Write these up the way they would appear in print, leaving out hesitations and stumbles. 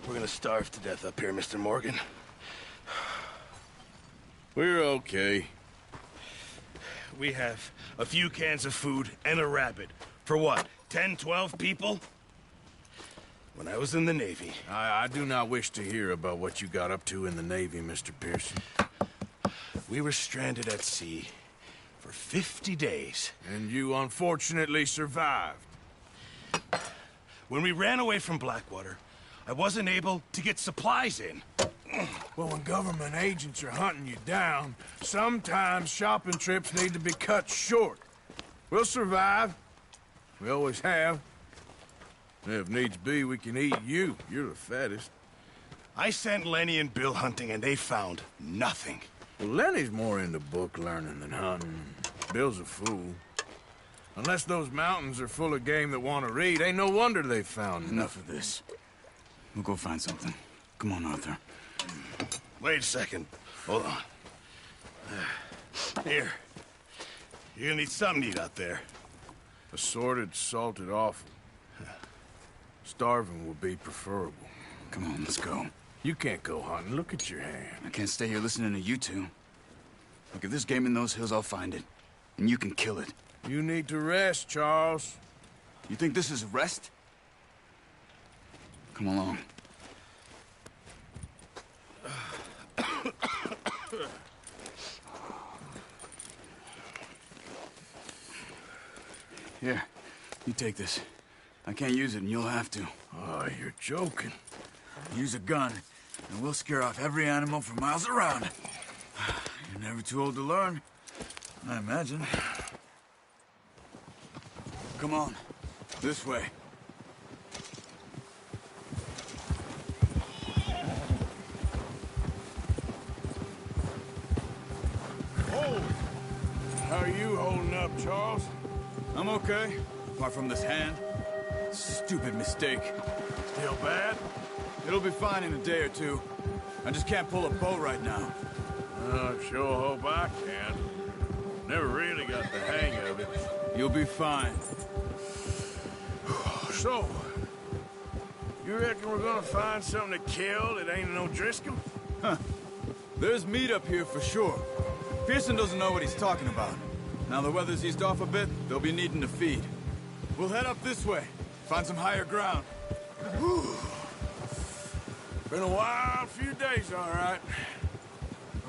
We're gonna starve to death up here, Mr. Morgan. We're okay. We have a few cans of food and a rabbit. For what, 10, 12 people? When I was in the Navy... I do not wish to hear about what you got up to in the Navy, Mr. Pearson. We were stranded at sea for 50 days. And you unfortunately survived. When we ran away from Blackwater, I wasn't able to get supplies in. Well, when government agents are hunting you down, sometimes shopping trips need to be cut short. We'll survive. We always have. If needs be, we can eat you. You're the fattest. I sent Lenny and Bill hunting, and they found nothing. Well, Lenny's more into book learning than hunting. Bill's a fool. Unless those mountains are full of game that want to read, ain't no wonder they found Enough of this. We'll go find something. Come on, Arthur. Wait a second. Hold on. Here. You're gonna need something to eat out there. Assorted, salted offal. Starving would be preferable. Come on, let's go. You can't go hunting. Look at your hand. I can't stay here listening to you two. Look, if there's game in those hills, I'll find it. And you can kill it. You need to rest, Charles. You think this is rest? Come along. Here, you take this. I can't use it, and you'll have to. Oh, you're joking. Use a gun, and we'll scare off every animal for miles around. You're never too old to learn, I imagine. Come on, this way. Oh! How are you holding up, Charles? I'm okay, apart from this hand. Stupid mistake. Still bad? It'll be fine in a day or two. I just can't pull a bow right now. I sure hope I can. Never really got the hang of it. You'll be fine. So, you reckon we're gonna find something to kill that ain't no Driscoll? Huh. There's meat up here for sure. Pearson doesn't know what he's talking about. Now the weather's eased off a bit, they'll be needing to feed. We'll head up this way, find some higher ground. Whew. Been a wild few days, all right.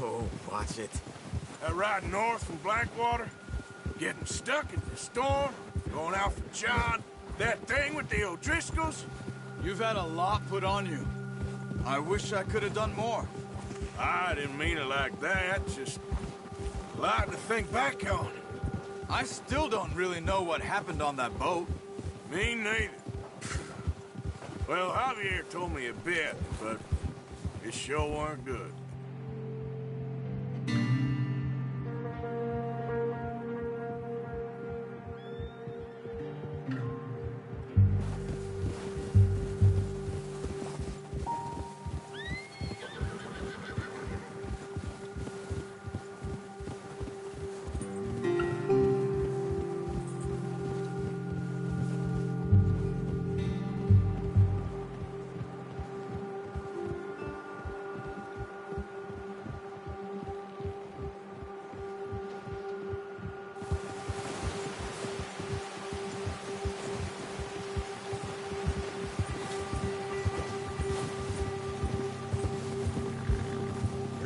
Oh, watch it. That ride north from Blackwater, getting stuck in the storm, going out for John, that thing with the O'Driscolls. You've had a lot put on you. I wish I could have done more. I didn't mean it like that, just a lot to think back on. I still don't really know what happened on that boat. Me neither. Well, Javier told me a bit, but it sure weren't good.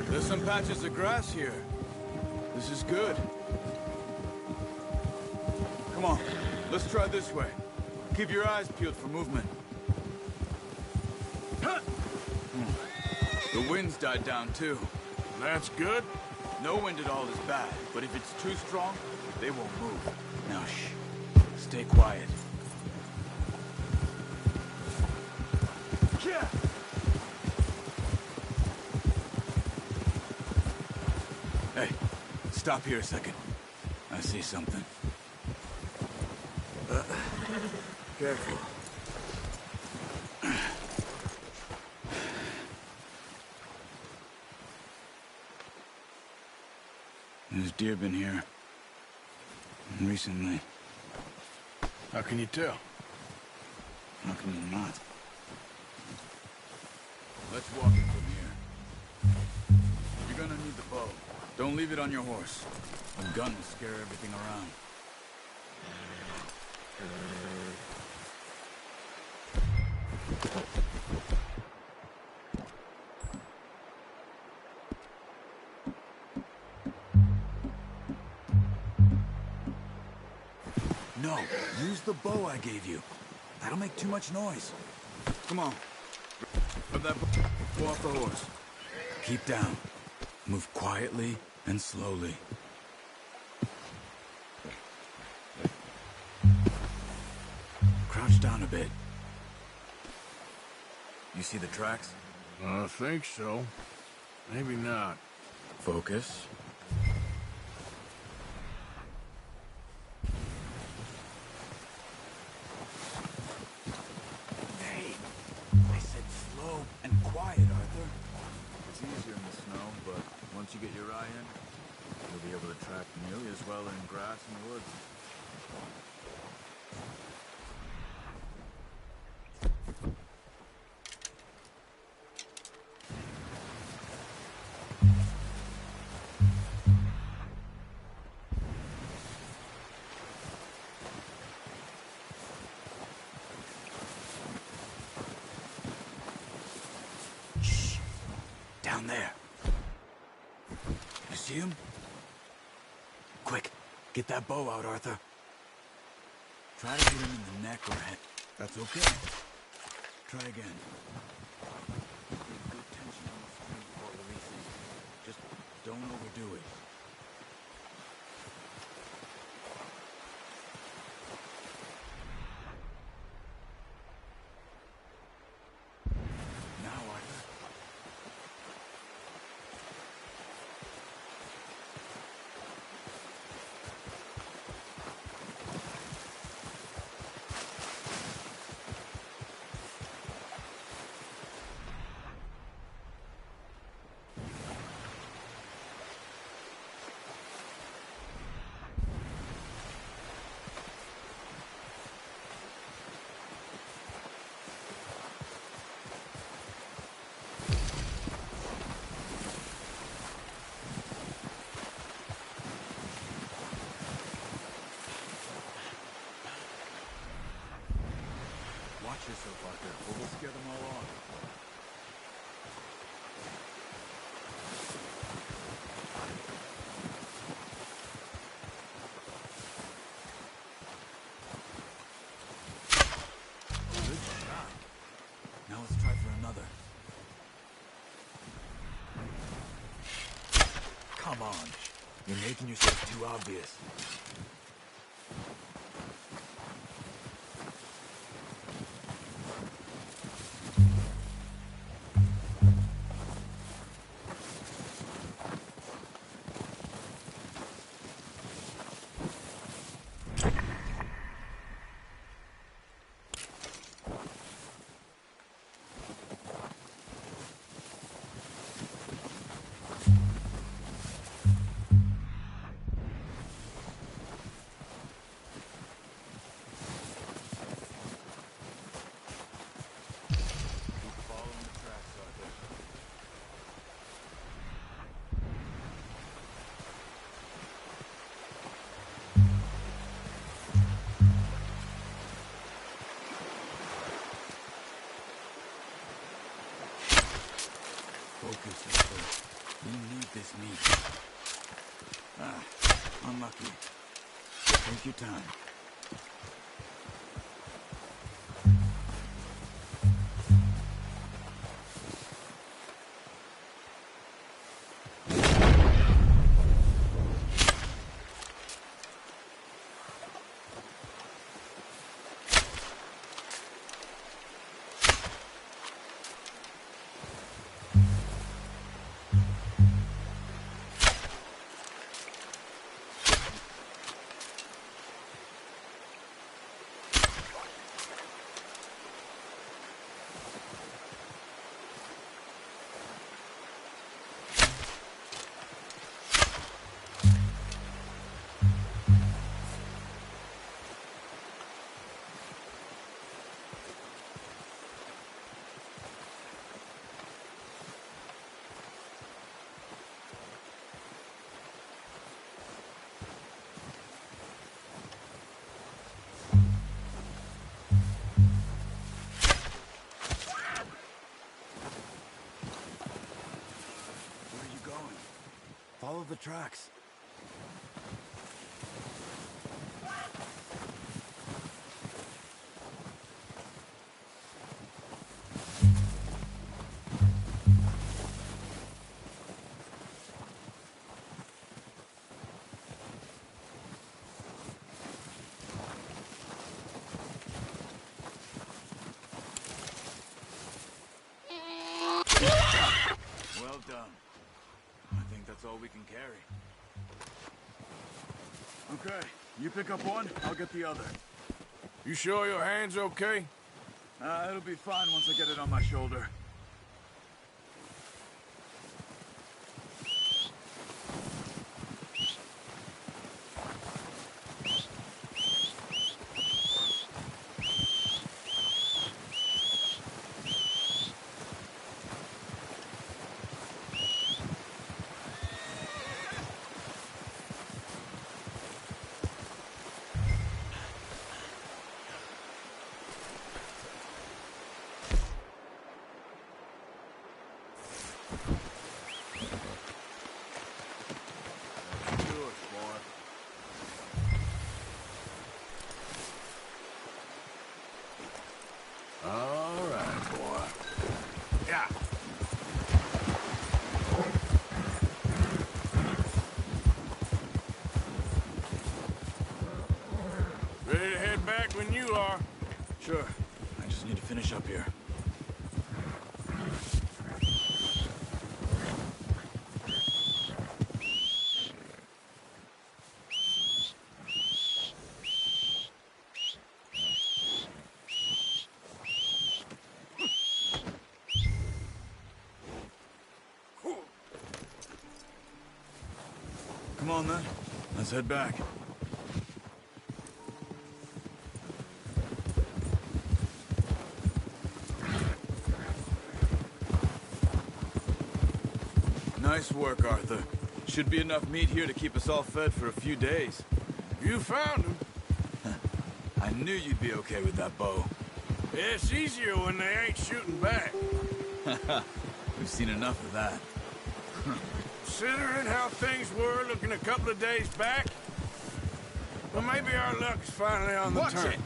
There's some patches of grass here. This is good. Come on, let's try this way. Keep your eyes peeled for movement. The wind's died down too. That's good. No wind at all is bad, but if it's too strong, they won't move. Now shh, stay quiet. Yeah. Hey, stop here a second. I see something. Careful. There's deer been here. Recently. How can you tell? How can you not? Let's walk it from here. You're gonna need the bow. Don't leave it on your horse. A gun will scare everything around. No, use the bow I gave you. That'll make too much noise. Come on. Grab that bow off the horse. Keep down. Move quietly and slowly. Crouch down a bit. You see the tracks? I think so. Maybe not. Focus. Hey, I said slow and quiet, Arthur. It's easier in the snow, but once you get your eye in, you'll be able to track nearly as well in grass and woods. Down there. You see him? Quick, get that bow out, Arthur. Try to hit him in the neck or head. That's okay. Try again. Keep good tension on the string before releasing. Just don't overdo it. Now, Arthur. Watch yourself, Arthur, or we'll scare them all off. Good shot. Now let's try for another. Come on. You're making yourself too obvious. Focus, Arthur. We need this meat. Ah, unlucky. Take your time. tracks. Well done. I think that's all we can carry. Okay, you pick up one, I'll get the other. You sure your hand's okay? It'll be fine once I get it on my shoulder. All right, boy. Yeah. Ready to head back when you are. Sure. I just need to finish up here. Come on, then. Let's head back. Nice work, Arthur. Should be enough meat here to keep us all fed for a few days. You found him. I knew you'd be okay with that bow. It's easier when they ain't shooting back. We've seen enough of that. Considering how things were looking a couple of days back, well, maybe our luck's finally on the turn.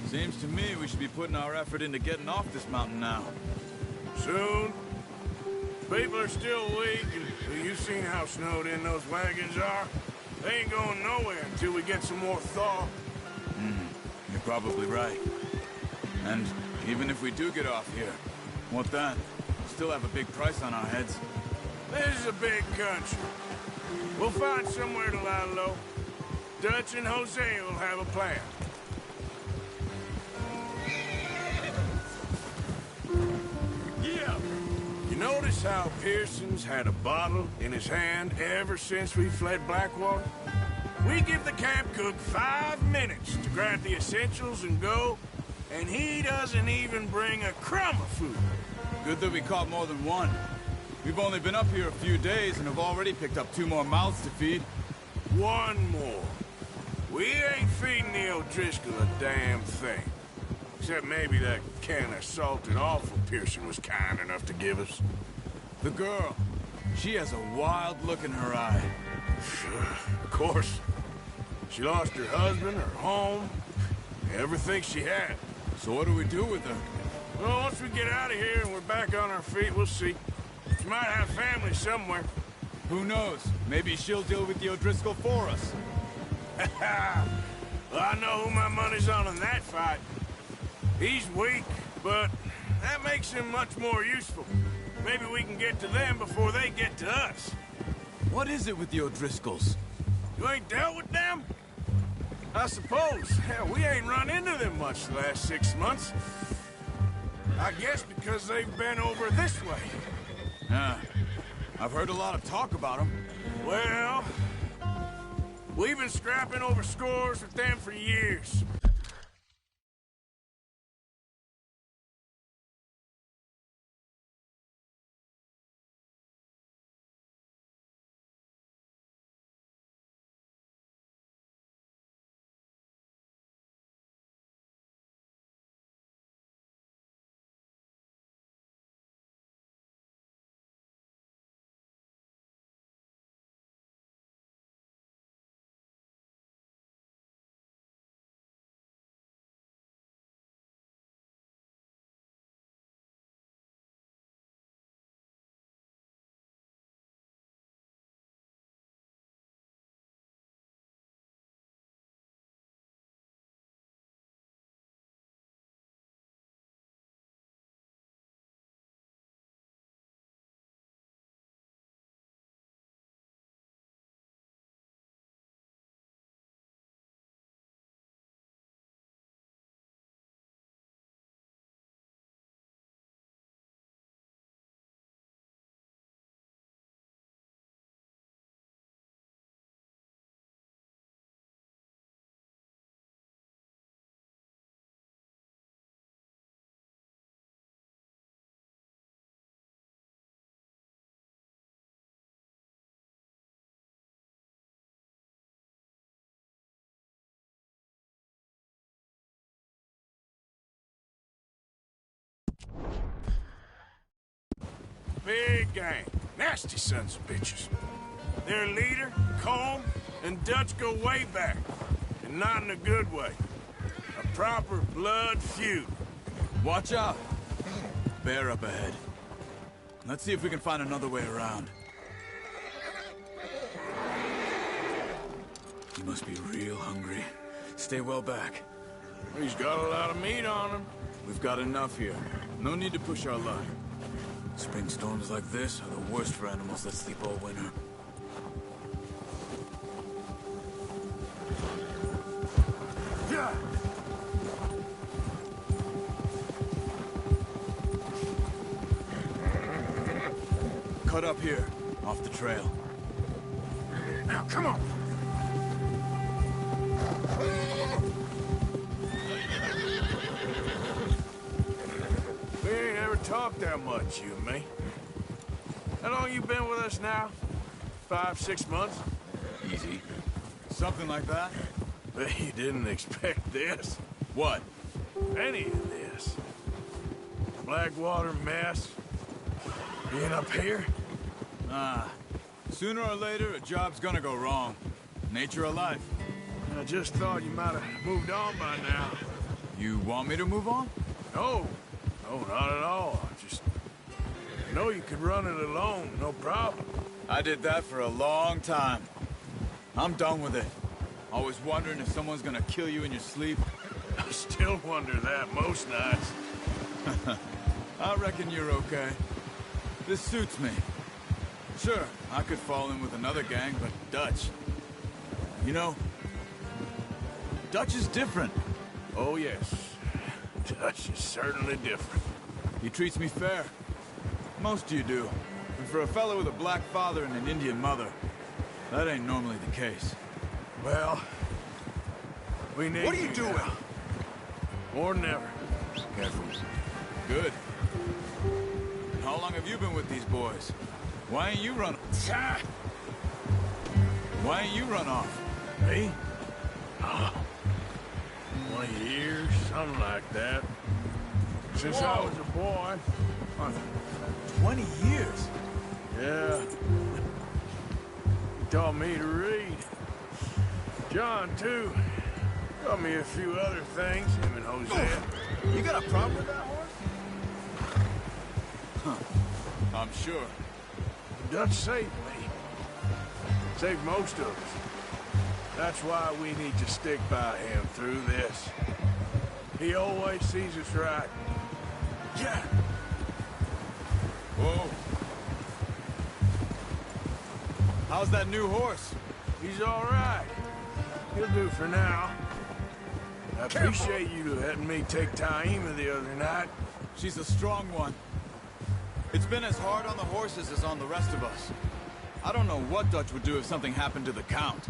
Seems to me we should be putting our effort into getting off this mountain now. Soon. People are still weak, and you've seen how snowed in those wagons are. They ain't going nowhere until we get some more thaw. You're probably right. And even if we do get off here, what then? We'll still have a big price on our heads. This is a big country. We'll find somewhere to lie low. Dutch and Jose will have a plan. Yeah. You notice how Pearson's had a bottle in his hand ever since we fled Blackwater? We give the camp cook 5 minutes to grab the essentials and go, and he doesn't even bring a crumb of food. Good that we caught more than one. We've only been up here a few days and have already picked up 2 more mouths to feed. One more. We ain't feeding the O'Driscoll a damn thing. Except maybe that can of salted offal Pearson was kind enough to give us. The girl, she has a wild look in her eye. Of course. She lost her husband, her home, everything she had. So what do we do with her? Well, once we get out of here and we're back on our feet, we'll see. She might have family somewhere. Who knows? Maybe she'll deal with the O'Driscoll for us. Well, I know who my money's on in that fight. He's weak, but that makes him much more useful. Maybe we can get to them before they get to us. What is it with the O'Driscolls? You ain't dealt with them? I suppose. Hell, we ain't run into them much the last 6 months. I guess because they've been over this way. Yeah, I've heard a lot of talk about them. Well, we've been scrapping over scores with them for years. Big gang. Nasty sons of bitches. Their leader, Colm, and Dutch go way back. And not in a good way. A proper blood feud. Watch out. Bear up ahead. Let's see if we can find another way around. You must be real hungry. Stay well back. He's got a lot of meat on him. We've got enough here. No need to push our luck. Spring storms like this are the worst for animals that sleep all winter. Yeah. Cut up here, off the trail. Now, come on. We ain't ever talked that much, you and me. How long you been with us now? 5, 6 months? Easy. Something like that? But you didn't expect this. What? Any of this. Blackwater mess. Being up here? Sooner or later, a job's gonna go wrong. Nature of life. I just thought you might have moved on by now. You want me to move on? No. No, not at all. I know you could run it alone, no problem. I did that for a long time. I'm done with it. Always wondering if someone's gonna kill you in your sleep. I still wonder that most nights. I reckon you're okay. This suits me. Sure, I could fall in with another gang, but Dutch... You know, Dutch is different. Oh, yes. Dutch is certainly different. He treats me fair. Most of you do. And for a fellow with a black father and an Indian mother, that ain't normally the case. Well, we need What are you doing? now. More than ever. Careful. Good. And how long have you been with these boys? Why ain't you run... Why ain't you run off? Me? Oh, 20 years, something like that. Since I was a boy. 20 years? Yeah. He taught me to read. John, too. Taught me a few other things, him and Hosea. You got a problem with that horse? Huh. I'm sure. Dutch saved me. Saved most of us. That's why we need to stick by him through this. He always sees us right. Yeah. Whoa. How's that new horse? He's all right. He'll do for now. I appreciate you letting me take Taima the other night. She's a strong one. It's been as hard on the horses as on the rest of us. I don't know what Dutch would do if something happened to the Count.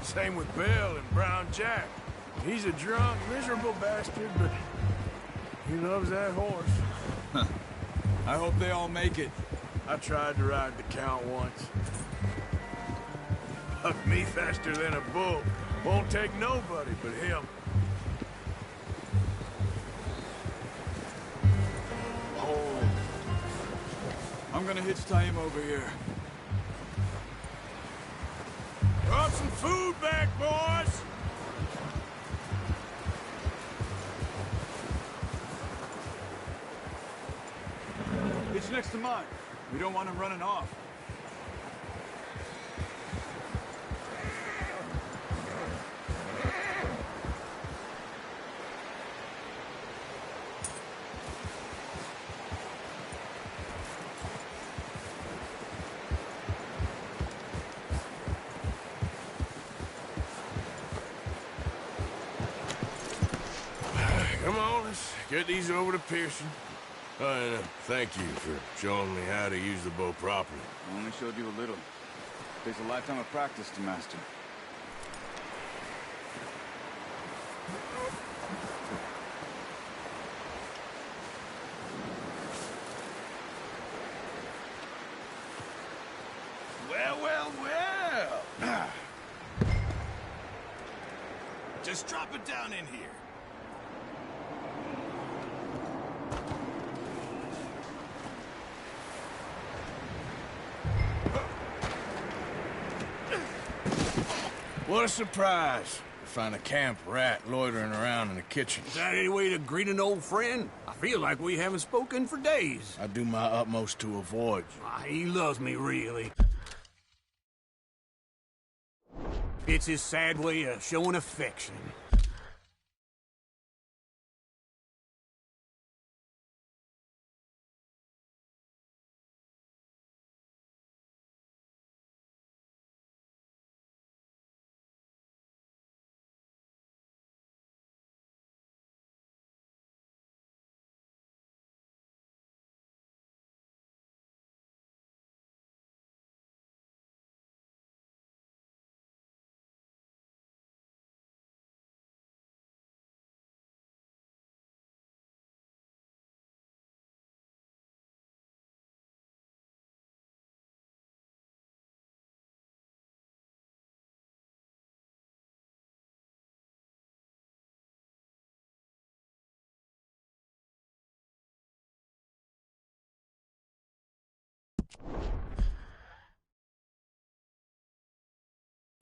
Same with Bill and Brown Jack. He's a drunk, miserable bastard, but he loves that horse. I hope they all make it. I tried to ride the Count once. Bucked me faster than a bull. Won't take nobody but him. Oh. I'm gonna hitch Taima over here. Brought some food back, boys! It's next to mine. We don't want him running off. Come on, let's get these over to Pearson. And thank you for showing me how to use the bow properly. I only showed you a little. Takes a lifetime of practice to master. Well, well, well. Just drop it down in here. What a surprise. Find a camp rat loitering around in the kitchen. Is that any way to greet an old friend? I feel like we haven't spoken for days. I do my utmost to avoid you. He loves me, really. It's his sad way of showing affection.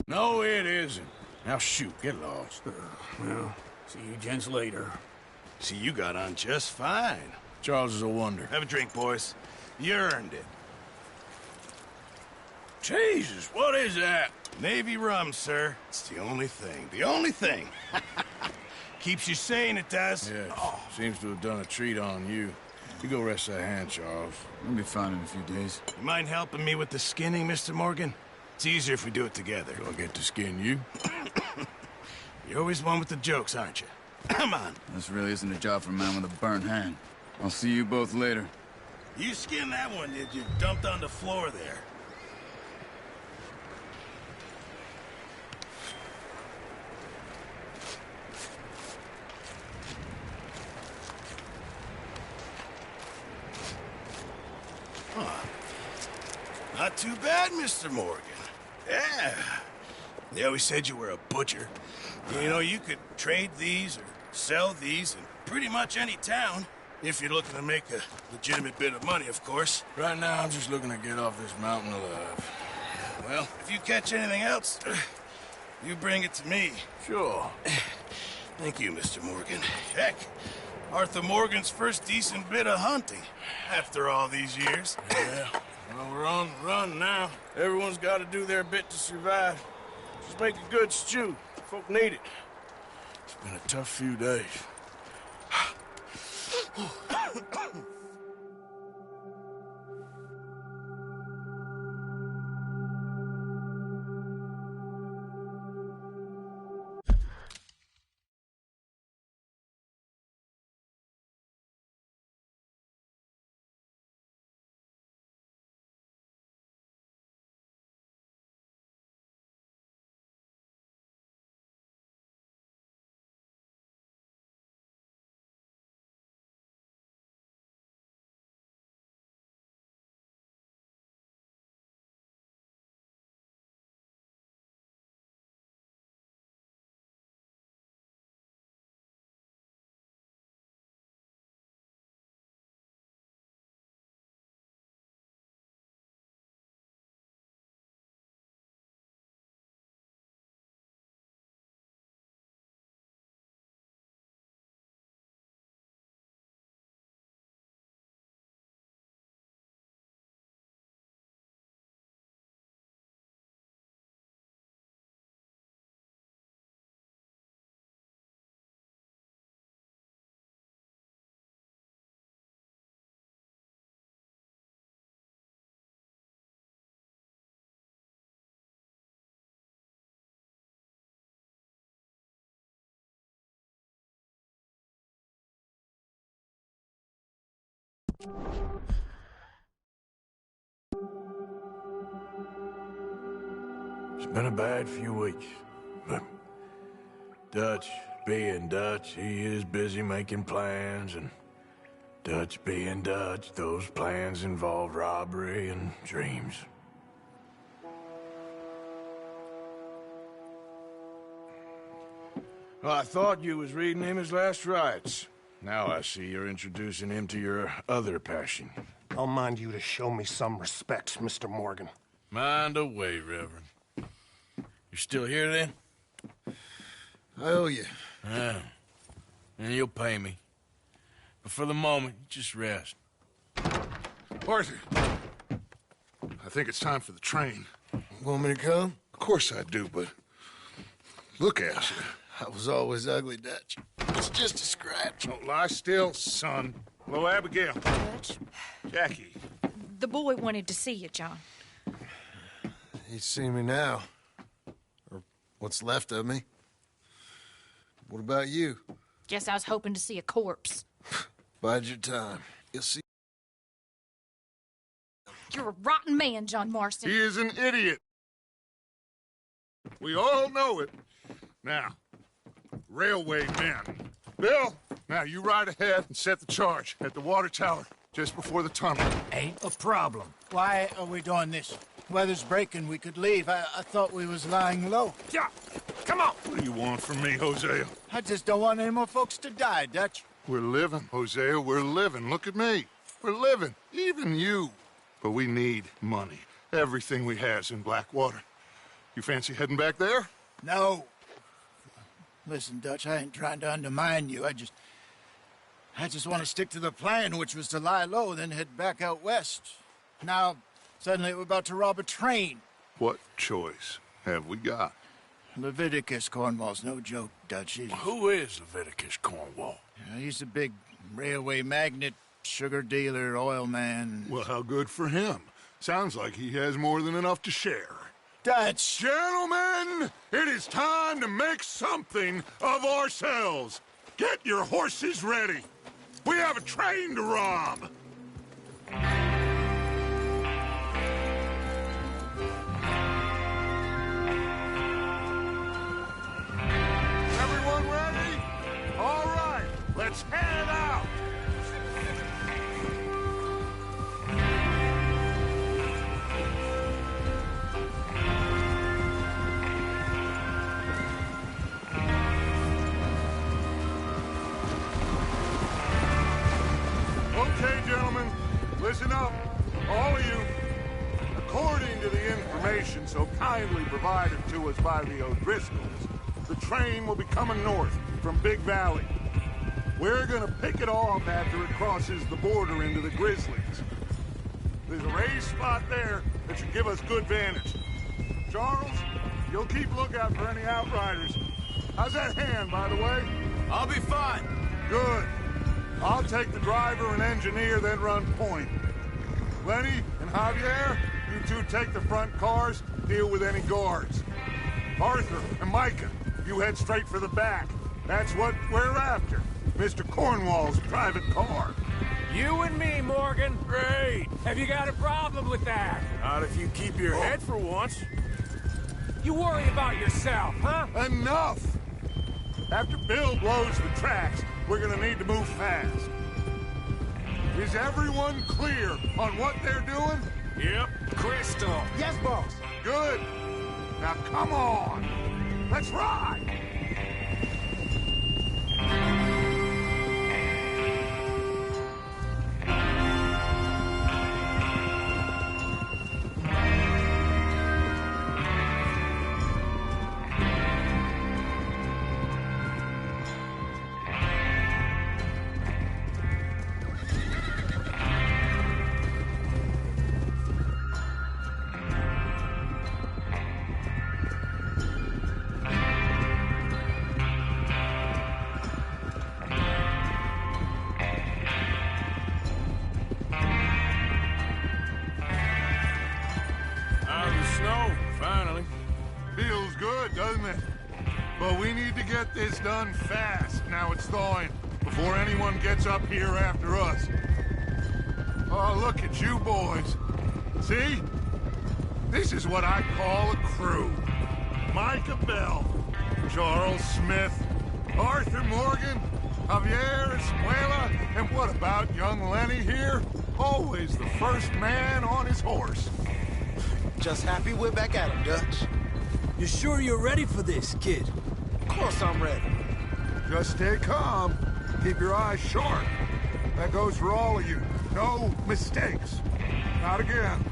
No, it isn't. Now shoot, get lost. Well, see you gents later. See, you got on just fine. Charles is a wonder. Have a drink, boys. You earned it. Jesus, what is that? Navy rum, sir. It's the only thing. The only thing. Keeps you sane, it does. Yeah, seems to have done a treat on you. You go rest that hand, Charles. We'll be fine in a few days. You mind helping me with the skinning, Mr. Morgan? It's easier if we do it together. Do I get to skin you? You're always one with the jokes, aren't you? Come on. This really isn't a job for a man with a burnt hand. I'll see you both later. You skinned that one, did you? Dumped on the floor there. Not too bad, Mr. Morgan. Yeah. They always said you were a butcher. You know, you could trade these or sell these in pretty much any town. If you're looking to make a legitimate bit of money, of course. Right now, I'm just looking to get off this mountain alive. Well, if you catch anything else, you bring it to me. Sure. Thank you, Mr. Morgan. Heck, Arthur Morgan's first decent bit of hunting after all these years. Yeah. Well, we're on the run now. Everyone's got to do their bit to survive. Just make a good stew. Folk need it. It's been a tough few days. It's been a bad few weeks, but Dutch being Dutch, he is busy making plans, and Dutch being Dutch, those plans involve robbery and dreams. Well, I thought you was reading him his last rites. Now I see you're introducing him to your other passion. I'll mind you to show me some respect, Mr. Morgan. Mind away, Reverend. You You still here, then? I owe you. Yeah. And you'll pay me. But for the moment, just rest. Arthur, I think it's time for the train. Want me to come? Of course I do, but look at you. I was always ugly, Dutch. It's just a scratch. Don't lie still, son. Hello, Abigail. Dutch, Jackie. the boy wanted to see you, John. He's seen me now. Or what's left of me. What about you? Guess I was hoping to see a corpse. Bide your time. You'll see. You're a rotten man, John Marston. He is an idiot. We all know it. Now, railway men. Bill, now you ride ahead and set the charge at the water tower just before the tunnel. Ain't a problem. Why are we doing this? Weather's breaking. We could leave. I thought we was lying low. Yeah, come on. What do you want from me, Hosea? I just don't want any more folks to die, Dutch. We're living, Hosea. We're living. Look at me. We're living. Even you. But we need money. Everything we has in Blackwater. You fancy heading back there? No. Listen, Dutch, I ain't trying to undermine you. I just want to stick to the plan, which was to lie low, then head back out west. Now, suddenly we're about to rob a train. What choice have we got? Leviticus Cornwall's no joke, Dutch. Who is Leviticus Cornwall? He's a big railway magnate, sugar dealer, oil man. Well, how good for him. Sounds like he has more than enough to share. Dutch! Gentlemen, it is time to make something of ourselves. Get your horses ready. We have a train to rob. Everyone ready? All right, let's head out. Okay, gentlemen, listen up, all of you. According to the information so kindly provided to us by the O'Driscolls, the train will be coming north from Big Valley. We're gonna pick it off after it crosses the border into the Grizzlies. There's a raised spot there that should give us good vantage. Charles, you'll keep lookout for any outriders. How's that hand, by the way? I'll be fine. Good. I'll take the driver and engineer, then run point. Lenny and Javier, you two take the front cars, deal with any guards. Arthur and Micah, you head straight for the back. That's what we're after. Mr. Cornwall's private car. You and me, Morgan. Great. Have you got a problem with that? Not if you keep your head for once. You worry about yourself, huh? Enough! After Bill blows the tracks, we're gonna need to move fast. Is everyone clear on what they're doing? Yep. Crystal. Yes, boss. Good. Now come on. Let's ride. Out of the snow, finally. Feels good, doesn't it? But we need to get this done fast. Now it's thawing, before anyone gets up here after us. Oh, look at you boys. See? This is what I call a crew. Micah Bell, Charles Smith, Arthur Morgan, Javier Escuela, and what about young Lenny here? Always the first man on his horse. Just happy we're back at him, Dutch. You sure you're ready for this, kid? Of course I'm ready. Just stay calm. Keep your eyes sharp. That goes for all of you. No mistakes. Not again.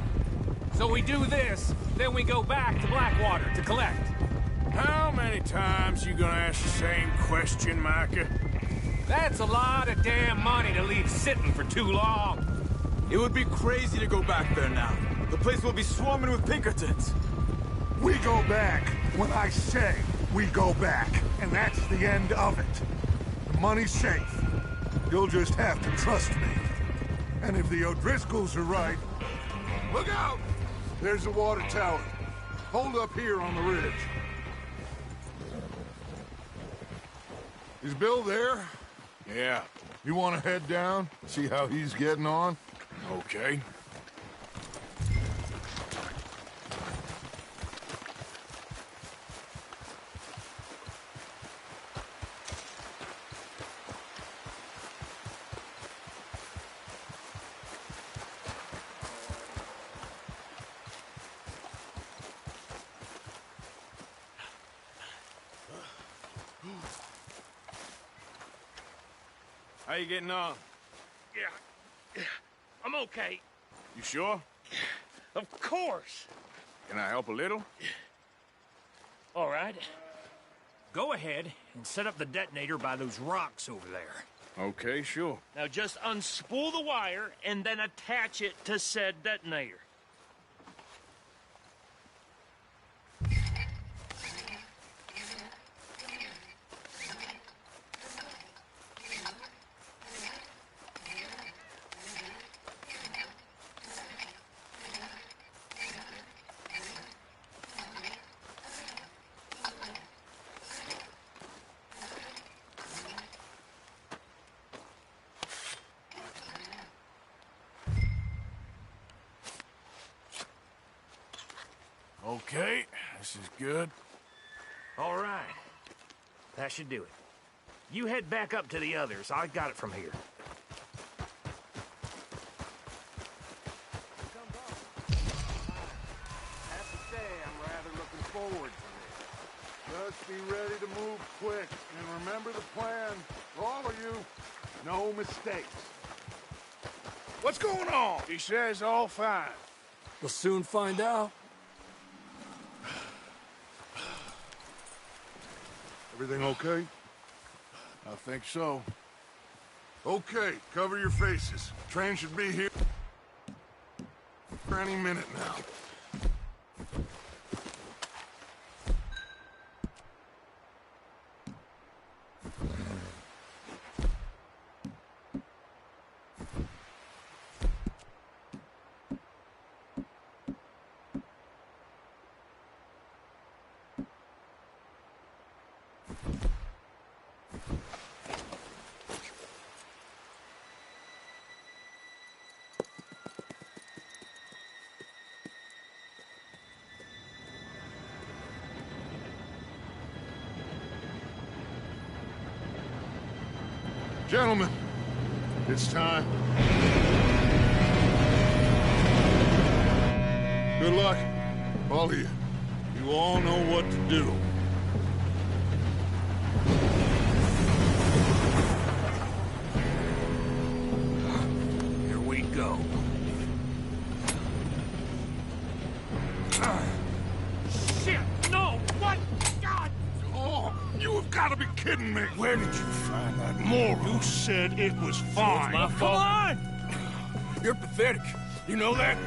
So we do this, then we go back to Blackwater to collect. times you gonna ask the same question, Micah? That's a lot of damn money to leave sitting for too long. It would be crazy to go back there now. The place will be swarming with Pinkertons. We go back when I say we go back, and that's the end of it. The money's safe. You'll just have to trust me. And if the O'Driscolls are right, look out! There's a water tower. Hold up here on the ridge. Is Bill there? Yeah, You want to head down, see how he's getting on? okay. How you getting on? Yeah, I'm okay. You sure? Of course. Can I help a little? All right. Go ahead and set up the detonator by those rocks over there. Okay, sure. Now just unspool the wire and then attach it to said detonator. Okay, this is good. All right. That should do it. You head back up to the others. I got it from here. I have to say, I'm rather looking forward to this. Just be ready to move quick, and remember the plan. For all of you, no mistakes. What's going on? He says all fine. We'll soon find out. Everything okay? I think so. Okay, cover your faces. Train should be here any minute now. Gentlemen, it's time. Good luck, all of you. You all know what to do. Here we go. Shit! No! What? God! Oh, you have got to be kidding me. Where did you find that moron? You said it was fine. My Come fault. on! You're pathetic. You know that?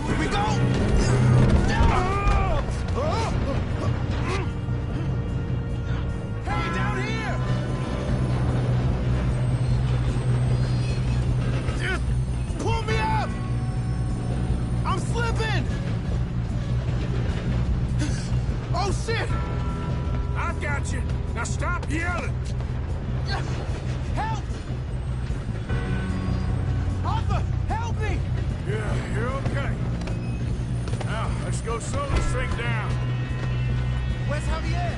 Here we go! Hey, down here! Just pull me up! I'm slipping! Oh, shit! I've got you. Now stop yelling. Help! Arthur, help me! Yeah, you're okay. Now, let's go slow this thing down. Where's Javier?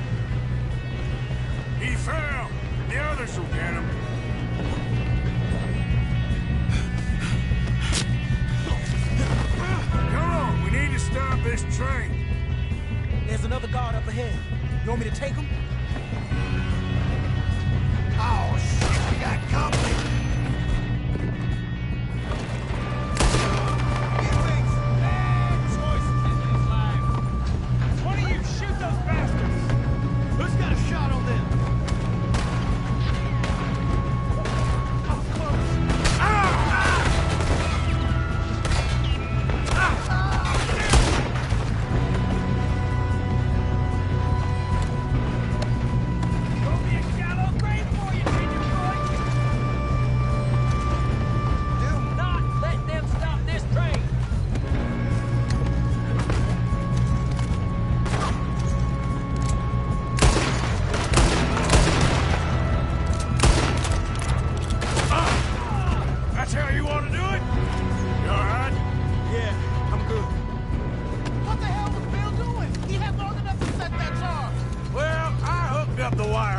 He fell. The others will get him. Come on, we need to stop this train. There's another guard up ahead. You want me to take him? Oh,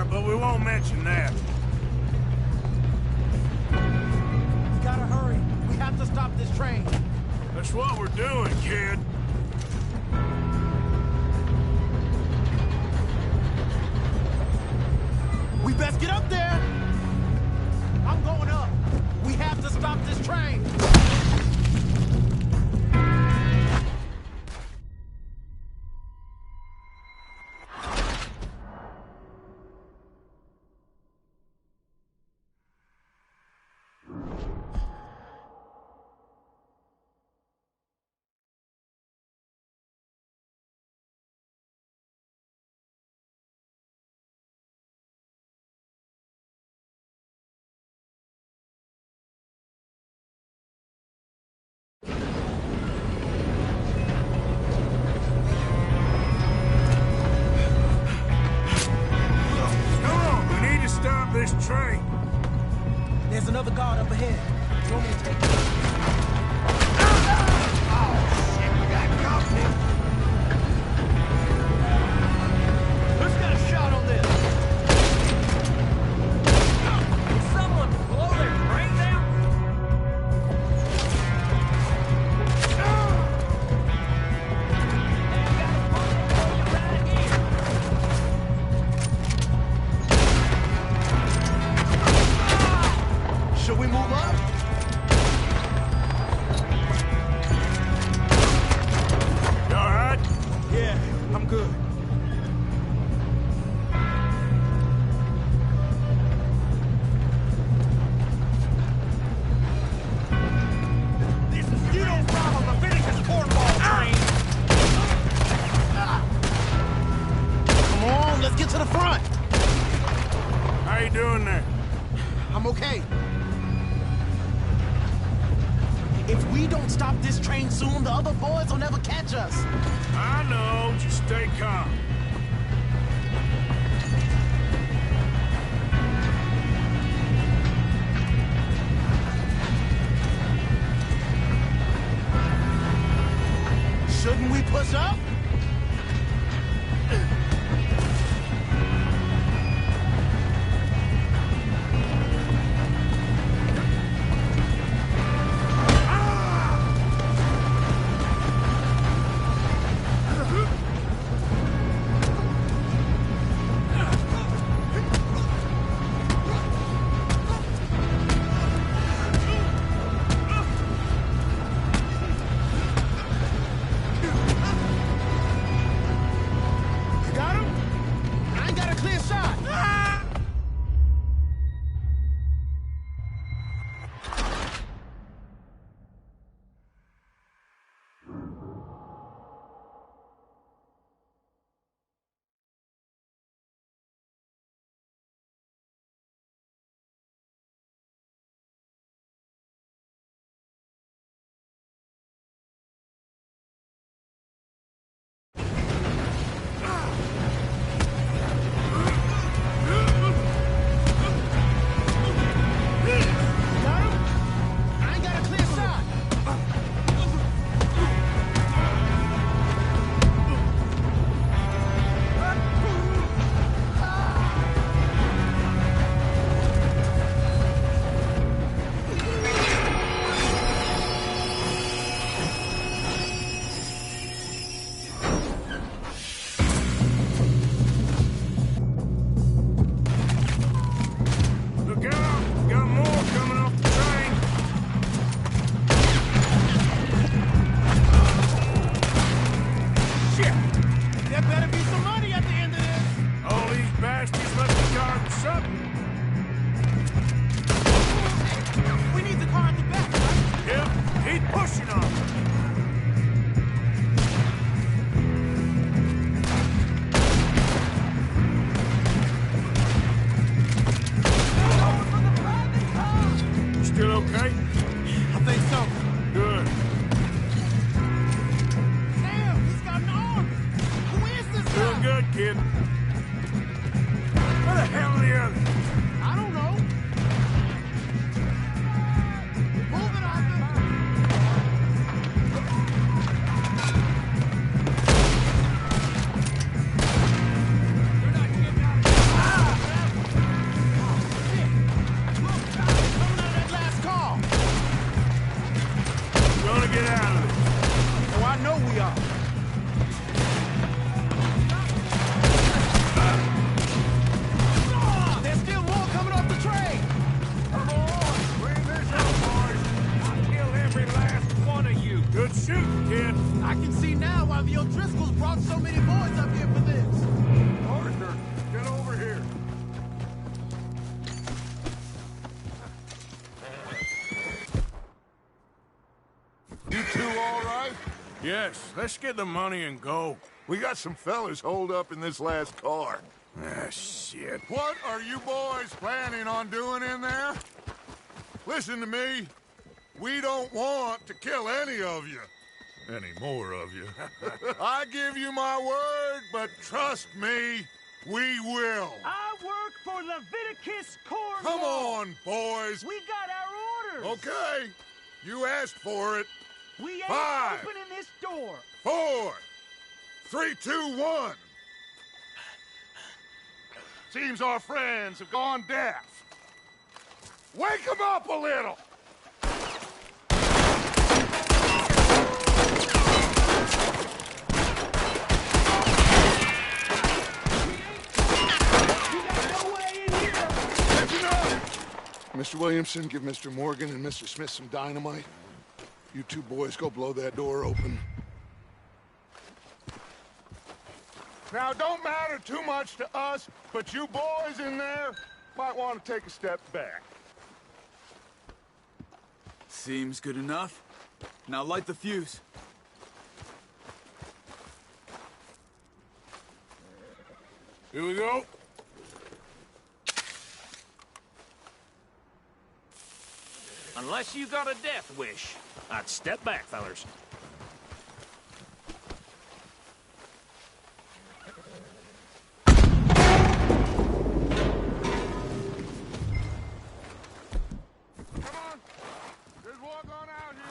fire, but we won't mention that. We gotta hurry. We have to stop this train. That's what we're doing, kid. We best get up there. I'm going up. We have to stop this train. This train. There's another guard up ahead. You want me to take it? Oh, shit, we got company. Who's got a shot on this? Did someone blow their train down? Should we move up? You all right? Yeah, I'm good. You don't follow the finish this cornball train! Come on, let's get to the front! How you doing there? I'm okay. If we don't stop this train soon, the other boys will never catch us. I know. Just stay calm. Shouldn't we push up? kid. Where the hell are the others? the O'Driscolls brought so many boys up here for this. Arthur, get over here. You two all right? Yes, let's get the money and go. We got some fellas holed up in this last car. Ah, shit. What are you boys planning on doing in there? Listen to me. We don't want to kill any of you. Any more of you. I give you my word, but trust me, we will. I work for Leviticus Cornwall. Come on, boys. We got our orders. Okay. You asked for it. We ain't 5, opening this door. 4, 3, 2, 1. Seems our friends have gone deaf. Wake them up a little. Mr. Williamson, give Mr. Morgan and Mr. Smith some dynamite. You two boys go blow that door open. Now, it don't matter too much to us, but you boys in there might want to take a step back. Seems good enough. Now light the fuse. Here we go. Unless you got a death wish, I'd step back, fellers. Come on. Just walk on out here.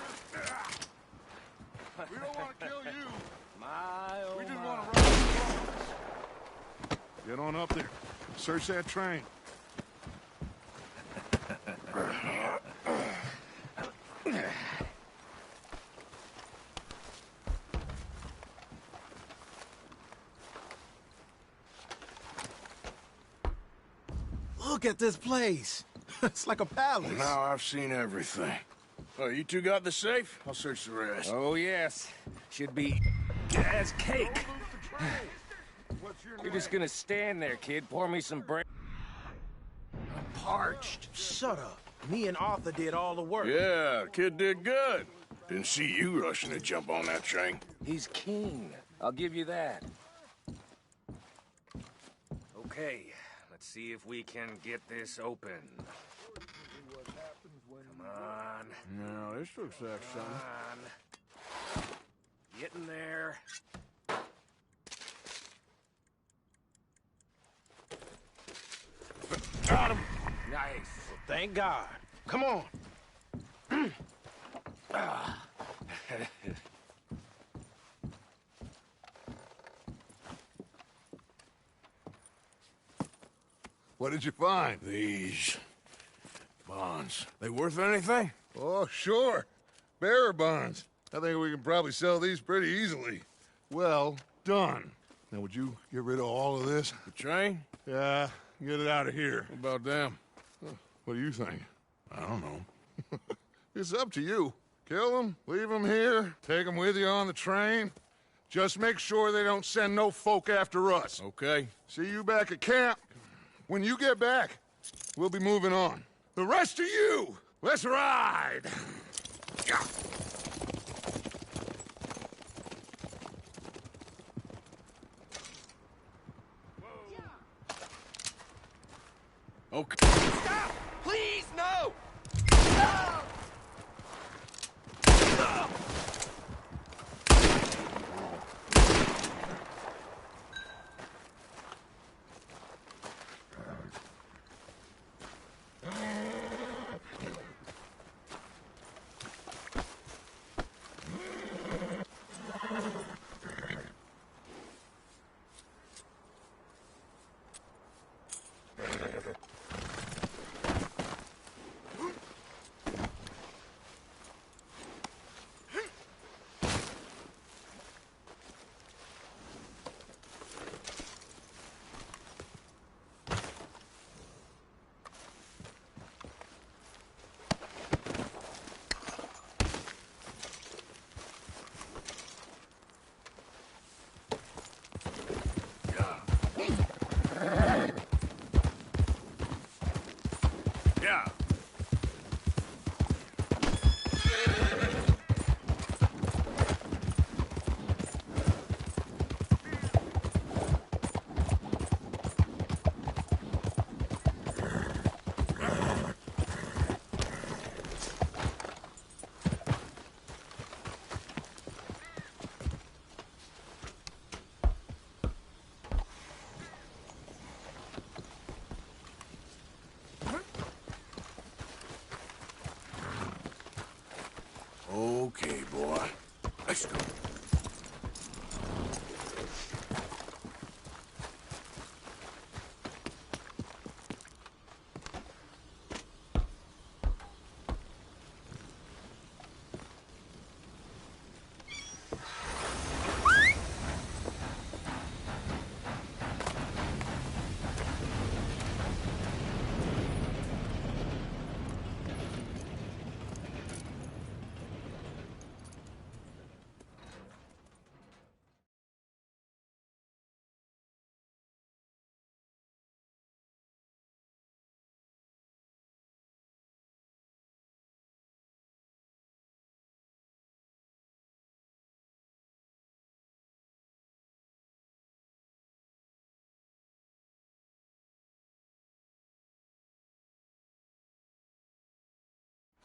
We don't want to kill you. We just want to run the Get on up there. Search that train. Look at this place. It's like a palace. Now I've seen everything. Oh, you two got the safe? I'll search the rest. Oh, yes. Should be as cake. You're just gonna stand there, kid. Pour me some bread. I'm parched. Shut up. Me and Arthur did all the work. Yeah, kid did good. Didn't see you rushing to jump on that train. He's keen. I'll give you that. Okay, let's see if we can get this open. Come on. No, this looks like Come something. on. Get in there. Got him. Nice. Thank God. Come on. What did you find? These bonds. They worth anything? Oh, sure. Bearer bonds. I think we can probably sell these pretty easily. Well done. Now, would you get rid of all of this? The train? Yeah, get it out of here. What about them? What do you think? I don't know. It's up to you. Kill them, leave them here, take them with you on the train. Just make sure they don't send no folk after us. Okay. See you back at camp. When you get back, we'll be moving on. The rest of you, let's ride! Okay. Stop! Please, no! Yeah. Okay, boy. Let's go.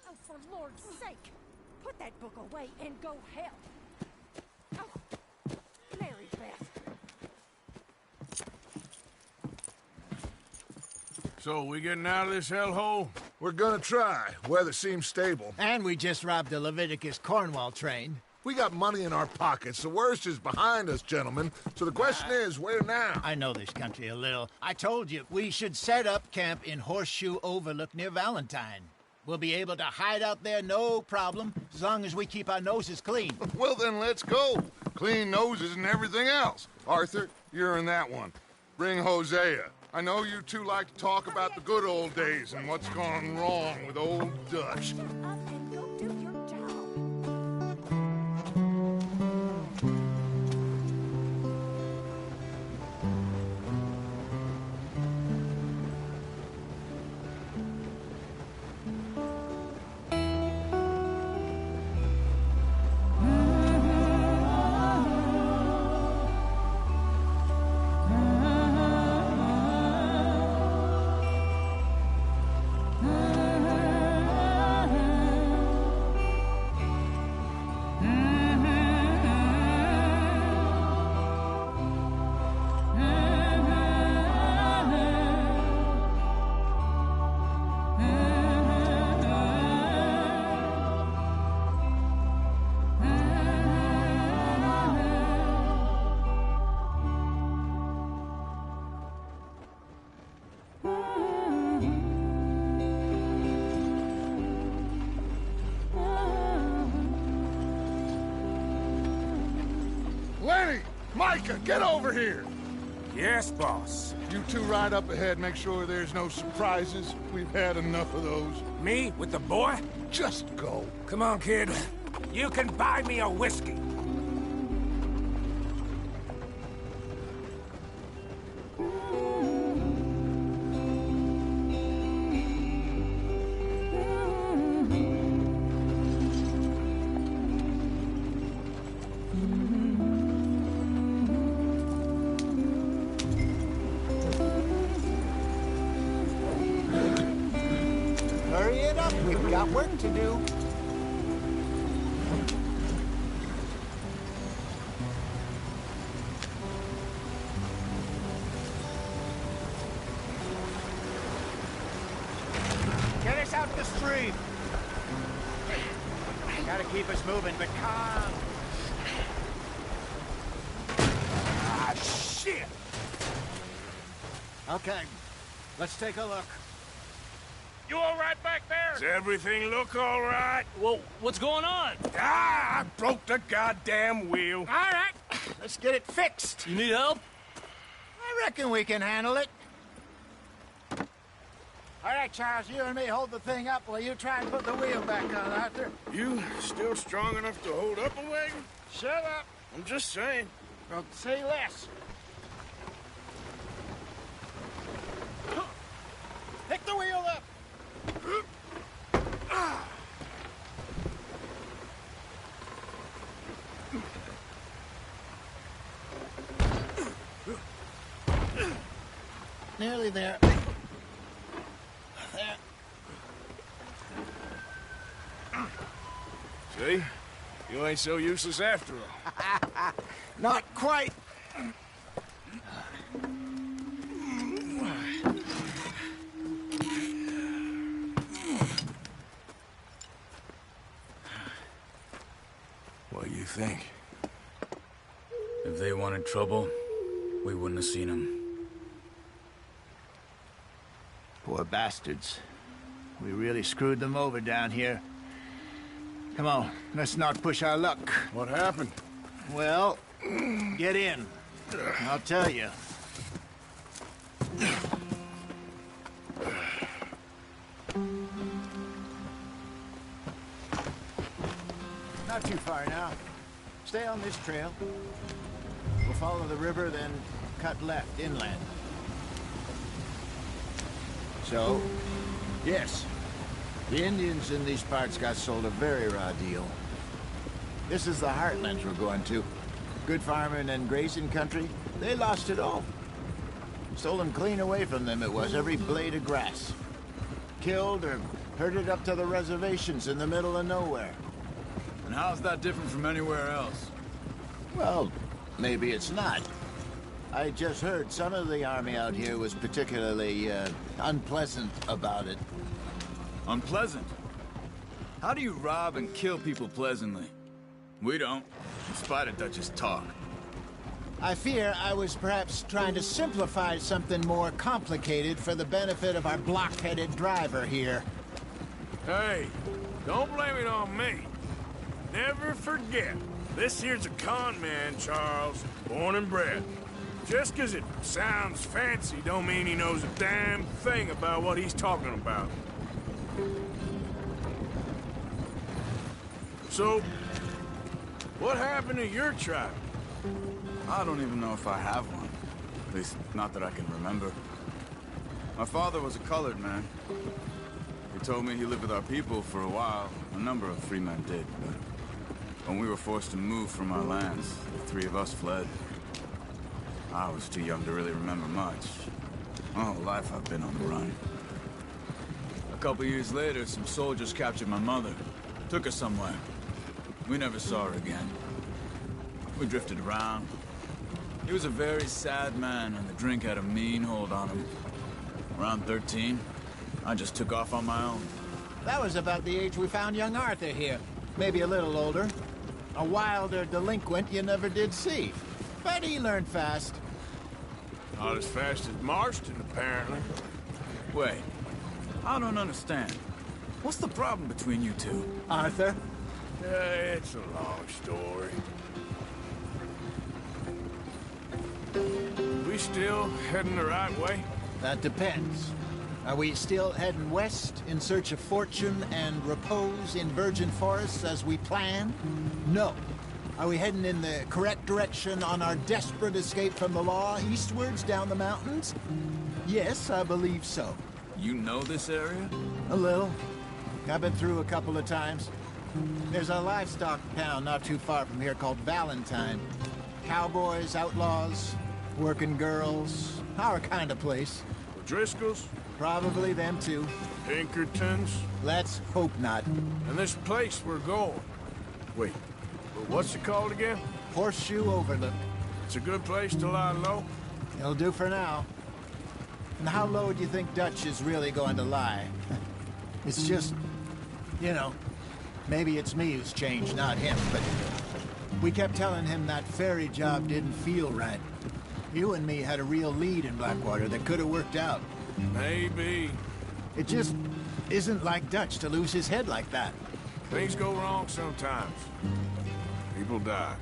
Oh, for Lord's sake! Put that book away and go help! Oh, Mary Beth. So, we getting out of this hellhole? We're gonna try. Weather seems stable. And we just robbed the Leviticus Cornwall train. We got money in our pockets. The worst is behind us, gentlemen. So the question is, where now? I know this country a little. I told you, we should set up camp in Horseshoe Overlook near Valentine. We'll be able to hide out there, no problem, as long as we keep our noses clean. Well, then let's go. Clean noses and everything else. Arthur, you're in that one. Bring Hosea. I know you two like to talk about the good old days and what's gone wrong with old Dutch. Shut up and go do your job. Lenny! Micah, get over here! Yes, boss. You two ride up ahead, make sure there's no surprises. We've had enough of those. Me with the boy? Just go. Come on, kid. You can buy me a whiskey. Hurry it up, we've got work to do. Get us out the stream. Gotta keep us moving, but calm. Ah, shit! Okay, let's take a look. You all right back there? Does everything look all right? Well, what's going on? Ah, I broke the goddamn wheel. All right, let's get it fixed. You need help? I reckon we can handle it. All right, Charles, you and me hold the thing up while you try and put the wheel back on, Arthur. You still strong enough to hold up a wagon? Shut up. I'm just saying. Well, say less. Pick the wheel up. nearly there. There. See? You ain't so useless after all. Not quite. What do you think? If they wanted trouble, we wouldn't have seen them. Poor bastards. We really screwed them over down here. Come on, let's not push our luck. What happened? Well, get in. I'll tell you. Not too far now. Stay on this trail. We'll follow the river, then cut left inland. So, yes, the Indians in these parts got sold a very raw deal. This is the heartlands we're going to. Good farming and grazing country, they lost it all. Stolen clean away from them it was, every blade of grass. Killed or herded up to the reservations in the middle of nowhere. And how's that different from anywhere else? Well, maybe it's not. I just heard some of the army out here was particularly, unpleasant about it. Unpleasant? How do you rob and kill people pleasantly? We don't, in spite of Dutch's talk. I fear I was perhaps trying to simplify something more complicated for the benefit of our block-headed driver here. Hey, don't blame it on me. Never forget, this here's a con man, Charles, born and bred. Just 'cause it sounds fancy don't mean he knows a damn thing about what he's talking about. So, what happened to your tribe? I don't even know if I have one. At least, not that I can remember. My father was a colored man. He told me he lived with our people for a while. A number of free men did, but when we were forced to move from our lands, the three of us fled. I was too young to really remember much. My whole life I've been on the run. A couple years later, some soldiers captured my mother. Took her somewhere. We never saw her again. We drifted around. He was a very sad man, and the drink had a mean hold on him. Around 13, I just took off on my own. That was about the age we found young Arthur here. Maybe a little older. A wilder delinquent you never did see. But he learned fast. Not as fast as Marston, apparently. Wait, I don't understand. What's the problem between you two? Arthur? It's a long story. We still heading the right way? That depends. Are we still heading west in search of fortune and repose in virgin forests as we planned? No. Are we heading in the correct direction on our desperate escape from the law eastwards down the mountains? Yes, I believe so. You know this area? A little. I've been through a couple of times. There's a livestock town not too far from here called Valentine. Cowboys, outlaws, working girls, our kind of place. Driscoll's? Probably them too. Pinkertons? Let's hope not. And this place we're going. Wait, what's it called again? Horseshoe Overlook. It's a good place to lie low? It'll do for now. And how low do you think Dutch is really going to lie? It's just, you know, maybe it's me who's changed, not him, but we kept telling him that ferry job didn't feel right. You and me had a real lead in Blackwater that could have worked out. Maybe. It just isn't like Dutch to lose his head like that. Things go wrong sometimes. People die.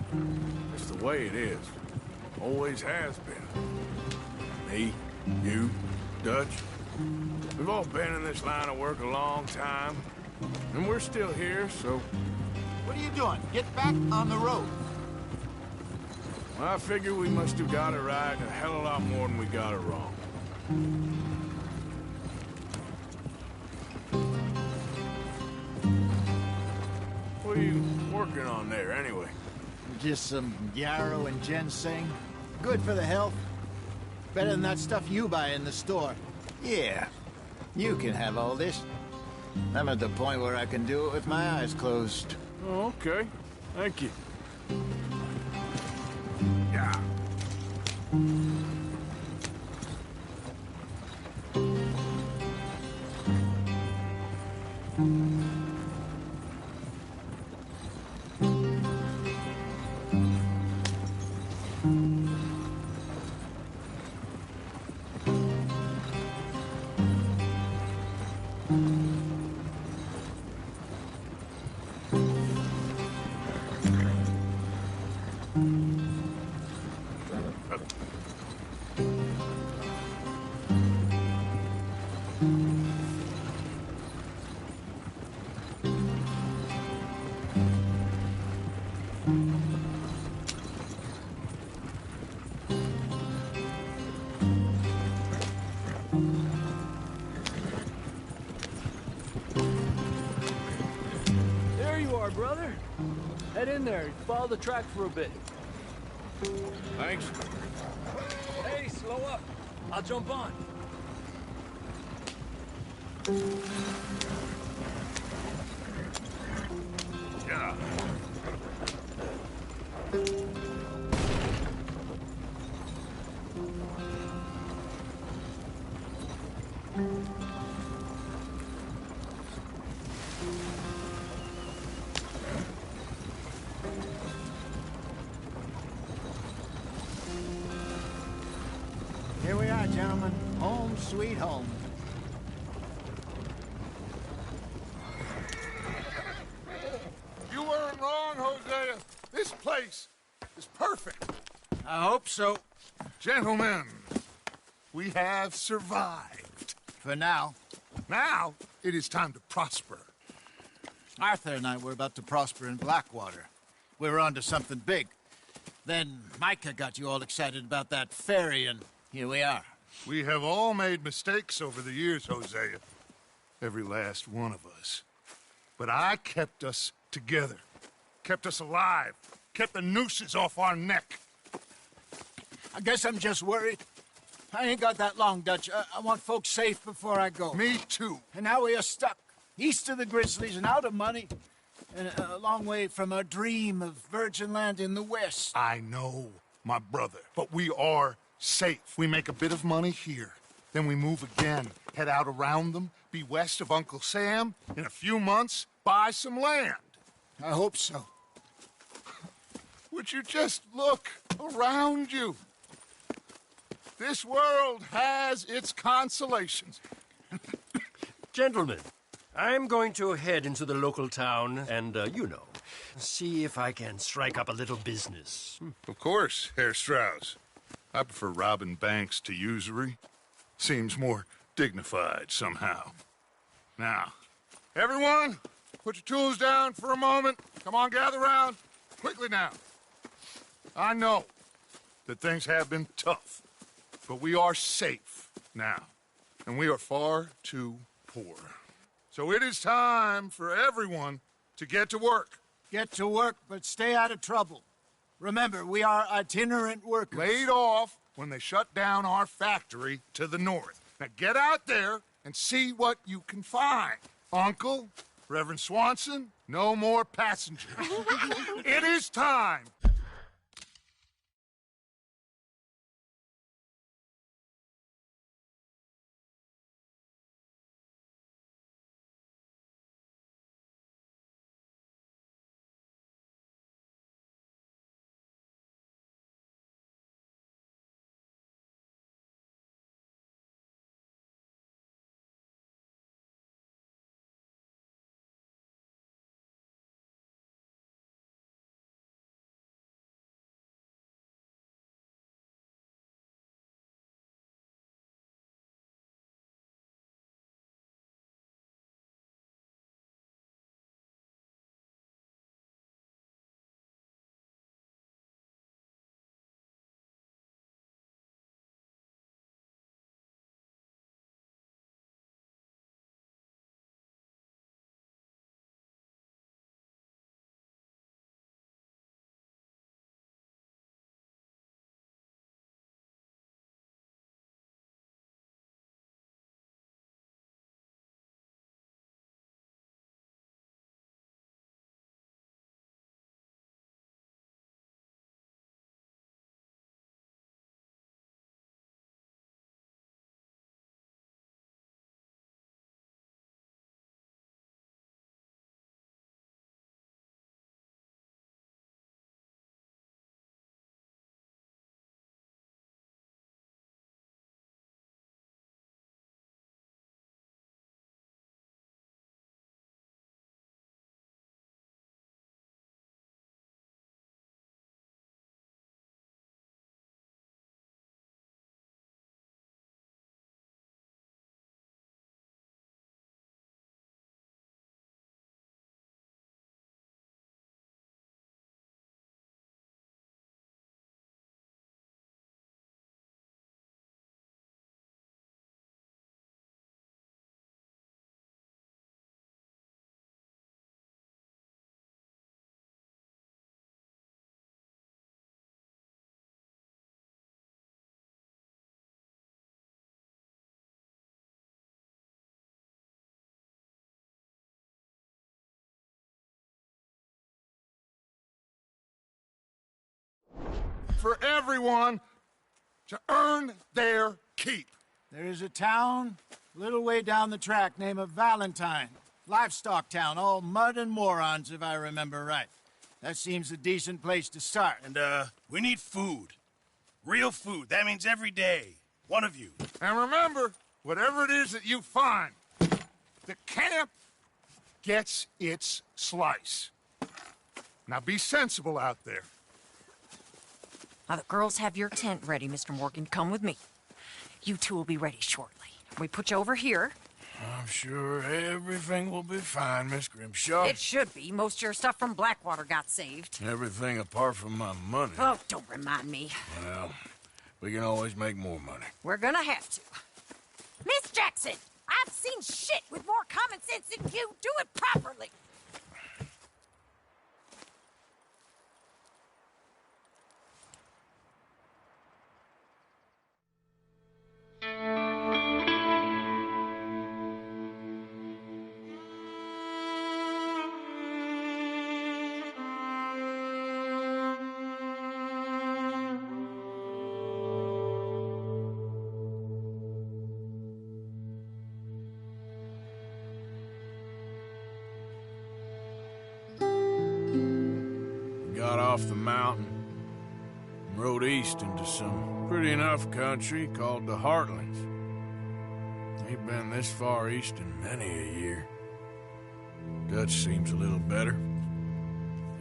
It's the way it is. Always has been. Me, you, Dutch. We've all been in this line of work a long time. And we're still here, so... What are you doing? Get back on the road. Well, I figure we must have got it right a hell of a lot more than we got it wrong. What are you working on there, anyway? Just some yarrow and ginseng. Good for the health. Better than that stuff you buy in the store. Yeah, you can have all this. I'm at the point where I can do it with my eyes closed. Oh, okay. Thank you. Yeah. There you are, brother. Head in there. Follow the track for a bit. Thanks. Hey, slow up. I'll jump on. Yeah. Here we are, gentlemen. Home sweet home. You weren't wrong, Hosea. This place is perfect. I hope so. Gentlemen, we have survived. For now. Now, it is time to prosper. Arthur and I were about to prosper in Blackwater. We were onto something big. Then Micah got you all excited about that ferry, and here we are. We have all made mistakes over the years, Hosea. Every last one of us. But I kept us together. Kept us alive. Kept the nooses off our neck. I guess I'm just worried. I ain't got that long, Dutch. I want folks safe before I go. Me too. And now we are stuck. East of the Grizzlies and out of money. And a long way from our dream of virgin land in the west. I know, my brother. But we are safe. We make a bit of money here. Then we move again. Head out around them. Be west of Uncle Sam. In a few months, buy some land. I hope so. Would you just look around you? This world has its consolations. Gentlemen, I'm going to head into the local town and, see if I can strike up a little business. Of course, Herr Strauss. I prefer robbing banks to usury. Seems more dignified somehow. Now, everyone, put your tools down for a moment. Come on, gather round. Quickly now. I know that things have been tough, but we are safe now, and we are far too poor. So it is time for everyone to get to work. Get to work, but stay out of trouble. Remember, we are itinerant workers. Laid off when they shut down our factory to the north. Now get out there and see what you can find. Uncle, Reverend Swanson, no more passengers. It is time for everyone to earn their keep. There is a town a little way down the track named Valentine. Livestock town, all mud and morons, if I remember right. That seems a decent place to start. And, we need food. Real food. That means every day. One of you. And remember, whatever it is that you find, the camp gets its slice. Now be sensible out there. Now, the girls have your tent ready, Mr. Morgan. Come with me. You two will be ready shortly. We put you over here. I'm sure everything will be fine, Miss Grimshaw. It should be. Most of your stuff from Blackwater got saved. Everything apart from my money. Oh, don't remind me. Well, we can always make more money. We're gonna have to. Miss Jackson, I've seen shit with more common sense than you. Do it properly. Got off the mountain and rode east into some pretty enough country called the Heartlands. Ain't been this far east in many a year. Dutch seems a little better.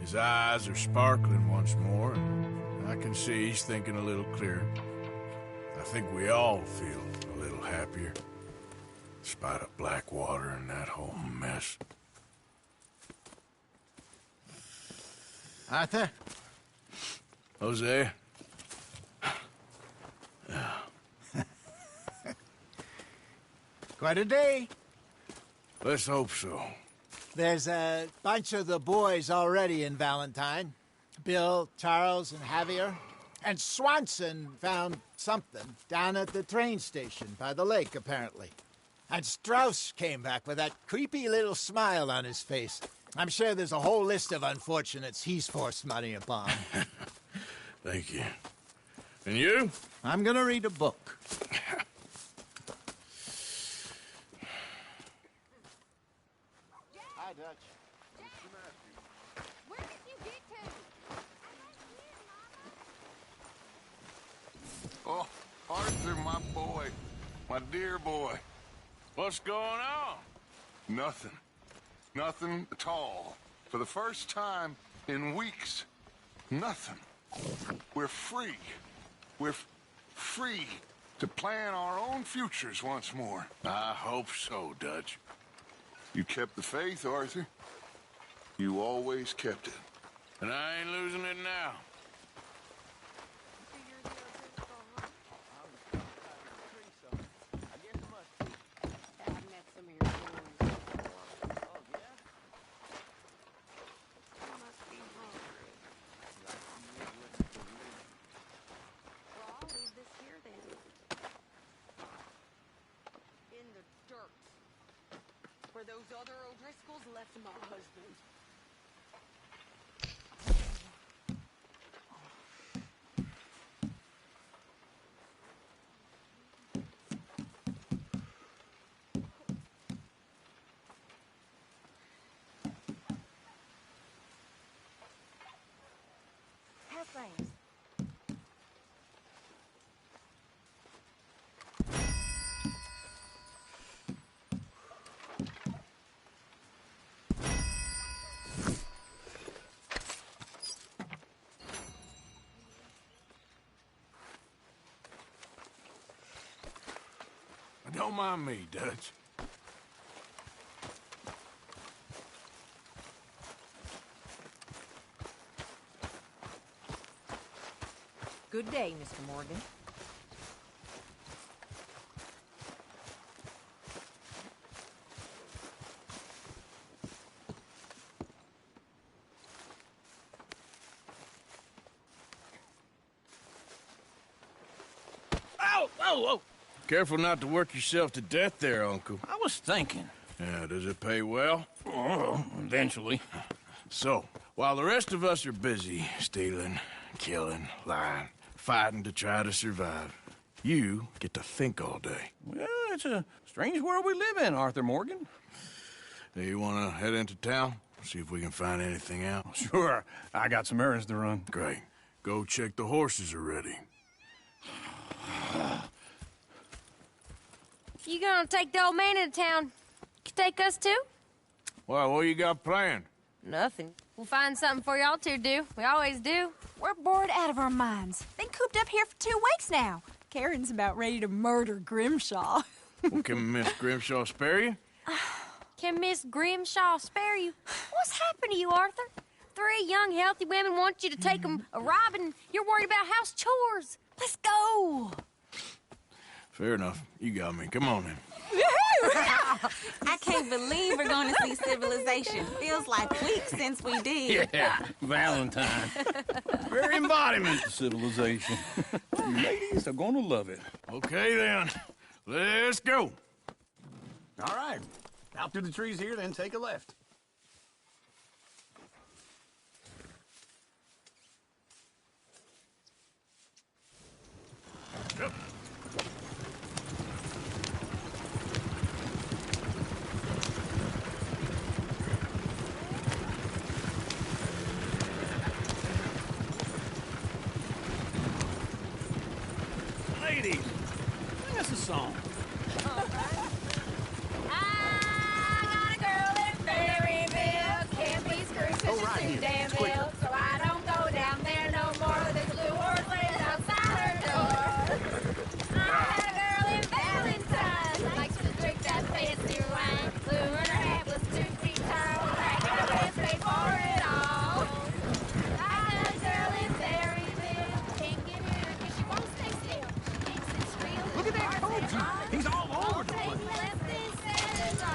His eyes are sparkling once more, and I can see he's thinking a little clearer. I think we all feel a little happier, in spite of Blackwater and that whole mess. Arthur? Jose? Quite a day. Let's hope so. There's a bunch of the boys already in Valentine. Bill, Charles, and Javier. And Swanson found something down at the train station by the lake, apparently. And Strauss came back with that creepy little smile on his face. I'm sure there's a whole list of unfortunates he's forced money upon. Thank you. And you? I'm gonna read a book. Hi, Dutch. Where did you get to? Oh, Arthur, my boy. My dear boy. What's going on? Nothing. Nothing at all. For the first time in weeks, nothing. We're free. We're free to plan our own futures once more. I hope so, Dutch. You kept the faith, Arthur. You always kept it. And I ain't losing it now. Where those other O'Driscolls left my husband. How's things? Don't mind me, Dutch. Good day, Mr. Morgan. Ow! Whoa, whoa! Careful not to work yourself to death there, Uncle. I was thinking. Yeah, does it pay well? Oh, eventually. So, while the rest of us are busy stealing, killing, lying, fighting to try to survive. You get to think all day. Well, it's a strange world we live in, Arthur Morgan. Do you want to head into town? See if we can find anything out? Sure. I got some errands to run. Great. Go check the horses are ready. You gonna take the old man into town? You take us too? Well, what you got planned? Nothing. We'll find something for y'all to do. We always do. We're bored out of our minds. Been cooped up here for 2 weeks now. Karen's about ready to murder Grimshaw. Well, can Miss Grimshaw spare you? Can Miss Grimshaw spare you? What's happened to you, Arthur? 3 young, healthy women want you to take them a robbing. You're worried about house chores. Let's go. Fair enough. You got me. Come on then. I can't believe we're going to see civilization. Feels like weeks since we did. Yeah, Valentine. Very embodiment of civilization. You ladies are going to love it. Okay, then. Let's go. All right. Out through the trees here, then take a left. Yep. Ladies, sing us a song. Oh, right here. Damn bill, so I don't go down there no more. There's a blue horse laying outside her door. I had a girl in Valentine, likes to drink that fancy wine. Blue and her hat was 2 feet tall, cracking her pants paid for it all. I had a girl in Berryville, can't get her 'cause she won't stay still. She thinks it's real. Look at that coach. He's all over the place. Less than $7.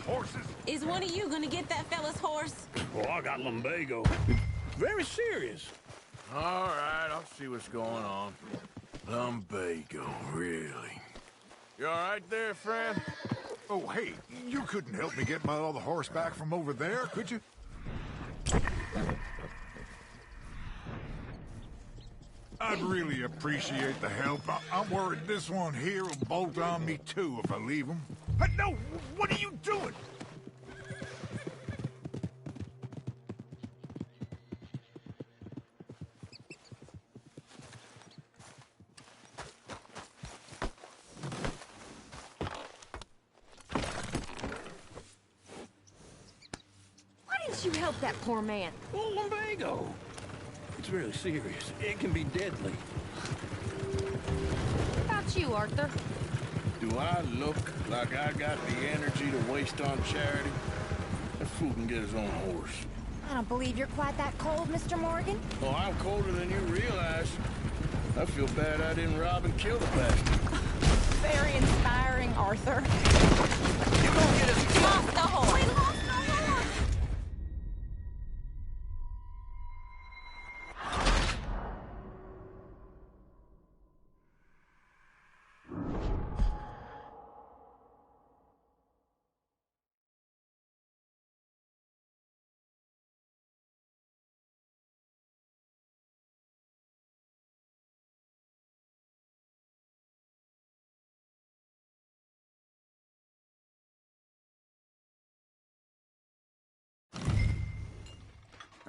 Horses. Is one of you going to get that fella's horse? Oh, I got lumbago. Very serious. All right, I'll see what's going on. Lumbago, really? You all right there, friend? Oh, hey, you couldn't help me get my other horse back from over there, could you? I'd really appreciate the help. I'm worried this one here will bolt on me, too, if I leave him. No! What are you doing? Why didn't you help that poor man? Oh, lumbago. It's really serious. It can be deadly. What about you, Arthur? Do I look like I got the energy to waste on charity? That fool can get his own horse. I don't believe you're quite that cold, Mr. Morgan. Oh, I'm colder than you realize. I feel bad I didn't rob and kill the bastard. Very inspiring, Arthur. You gonna get us Lost the horse. We lost the horse.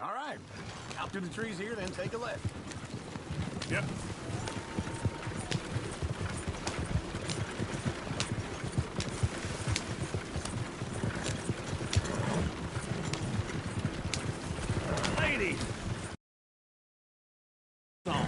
All right. Out through the trees here, then take a left. Yep. Ladies! Song.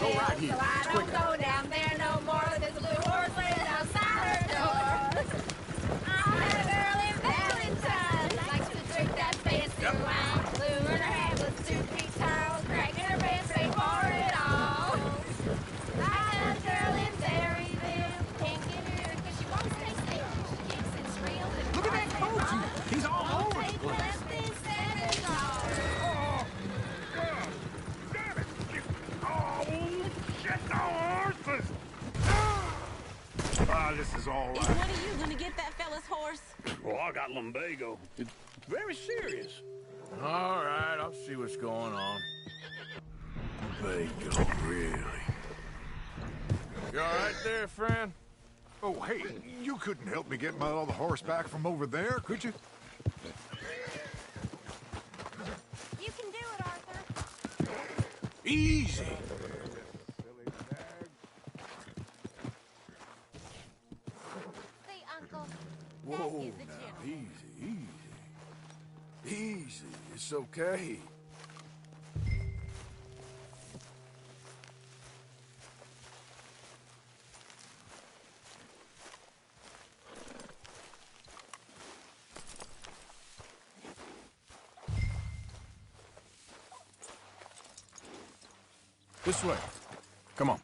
Oh, right here. So I don't go down there no more. There's a blue horse laying outside her door. I had a girl in Valentine. all Is right. one of you gonna get that fella's horse? Well, I got lumbago. It's very serious. All right, I'll see what's going on. There you go, really. You all right there, friend? Oh, hey, you couldn't help me get my other horse back from over there, could you? You can do it, Arthur. Easy. See, Uncle. Whoa, is the now, gentleman. easy. Easy, it's okay. This way. Come on.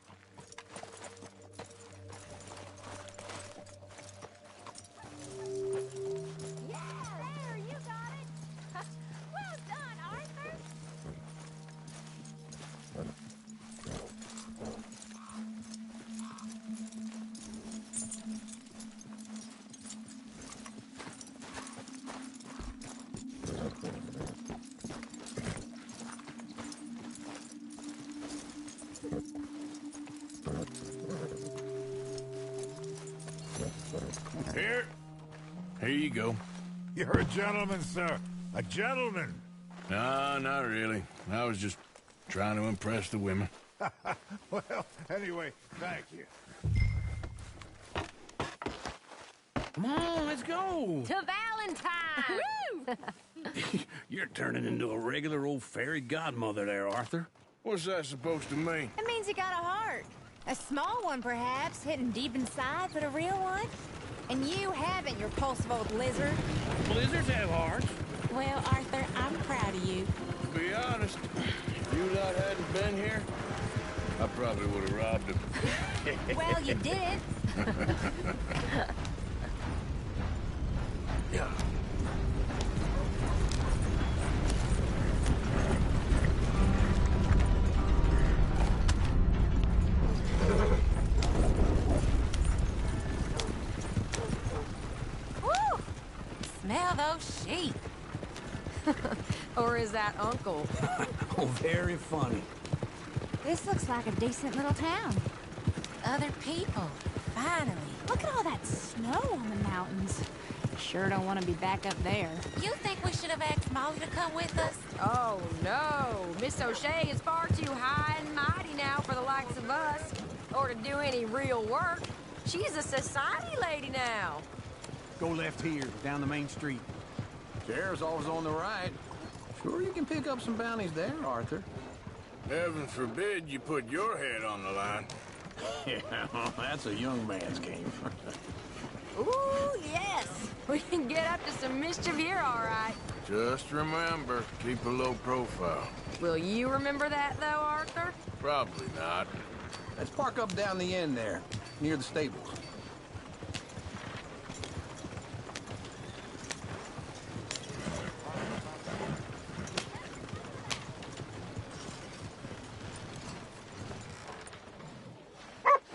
Yeah, there, you got it. Well done, Arthur. Here you go. You're a gentleman, sir. A gentleman. No, not really. I was just trying to impress the women. Well, anyway, thank you. Come on, let's go. To Valentine. You're turning into a regular old fairy godmother there, Arthur. What's that supposed to mean? It means you got a heart. A small one, perhaps, hidden deep inside, but a real one. And you haven't, you repulsive old lizard. Blizzards have hearts. Well, Arthur, I'm proud of you. To be honest, if you lot hadn't been here, I probably would have robbed him. Well, you did. Yeah. Woo! Smell those sheep. Or is that Uncle? Oh, very funny. This looks like a decent little town. Other people. Finally. Look at all that snow on the mountains. Sure don't want to be back up there. You think we should have asked Molly to come with us? Oh, no. Miss O'Shea is far too high and mighty now for the likes of us, or to do any real work. She's a society lady now. Go left here, down the main street. Sheriff's always on the right. Sure you can pick up some bounties there, Arthur. Heaven forbid you put your head on the line. Yeah, well, that's a young man's game. Ooh, yes. We can get up to some mischief here, all right. Just remember, keep a low profile. Will you remember that, though, Arthur? Probably not. Let's park up down the end there, near the stables.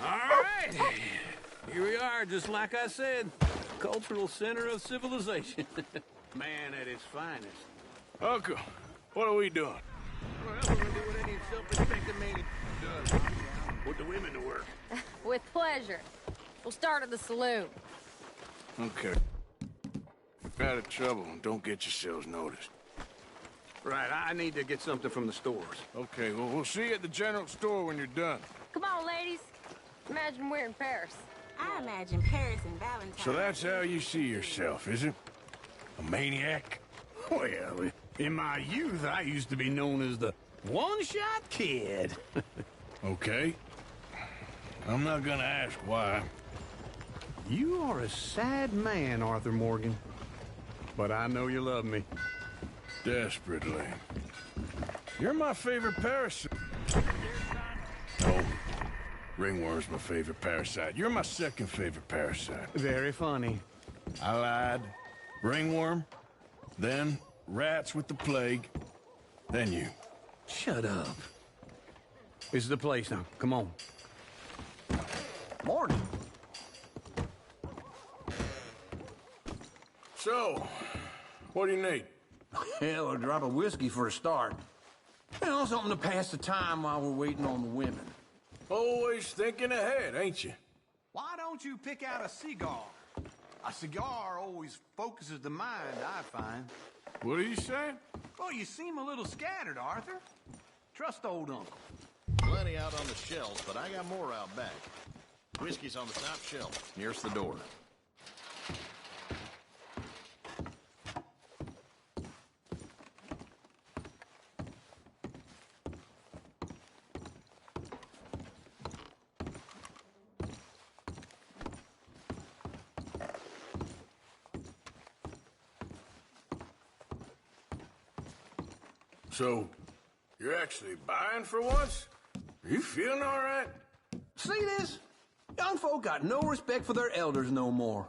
All right. Here we are, just like I said. Cultural center of civilization. Man at its finest. Uncle, what are we doing? Well, we're gonna do what any self-respecting man does. Put the women to work. With pleasure. We'll start at the saloon. Okay. Out of trouble and don't get yourselves noticed. Right, I need to get something from the stores. Okay, well, we'll see you at the general store when you're done. Come on, ladies. Imagine we're in Paris. I imagine Paris and Valentine. So that's how you see yourself, is it? A maniac? Well, in my youth, I used to be known as the one-shot kid. Okay. I'm not gonna ask why. You are a sad man, Arthur Morgan. But I know you love me. Desperately. You're my favorite parasite. No. Ringworm's my favorite parasite. You're my second favorite parasite. Very funny. I lied. Ringworm, then rats with the plague, then you. Shut up. This is the place now. Come on. Morning. So, what do you need? Hell, a drop of whiskey for a start. You know, something to pass the time while we're waiting on the women. Always thinking ahead, ain't you? Why don't you pick out a cigar? A cigar always focuses the mind, I find. What are you saying? Well, you seem a little scattered, Arthur. Trust old uncle. Plenty out on the shelves, but I got more out back. Whiskey's on the top shelf, nearest the door. So, you're actually buying for once? Are you feeling all right? See this? Young folk got no respect for their elders no more.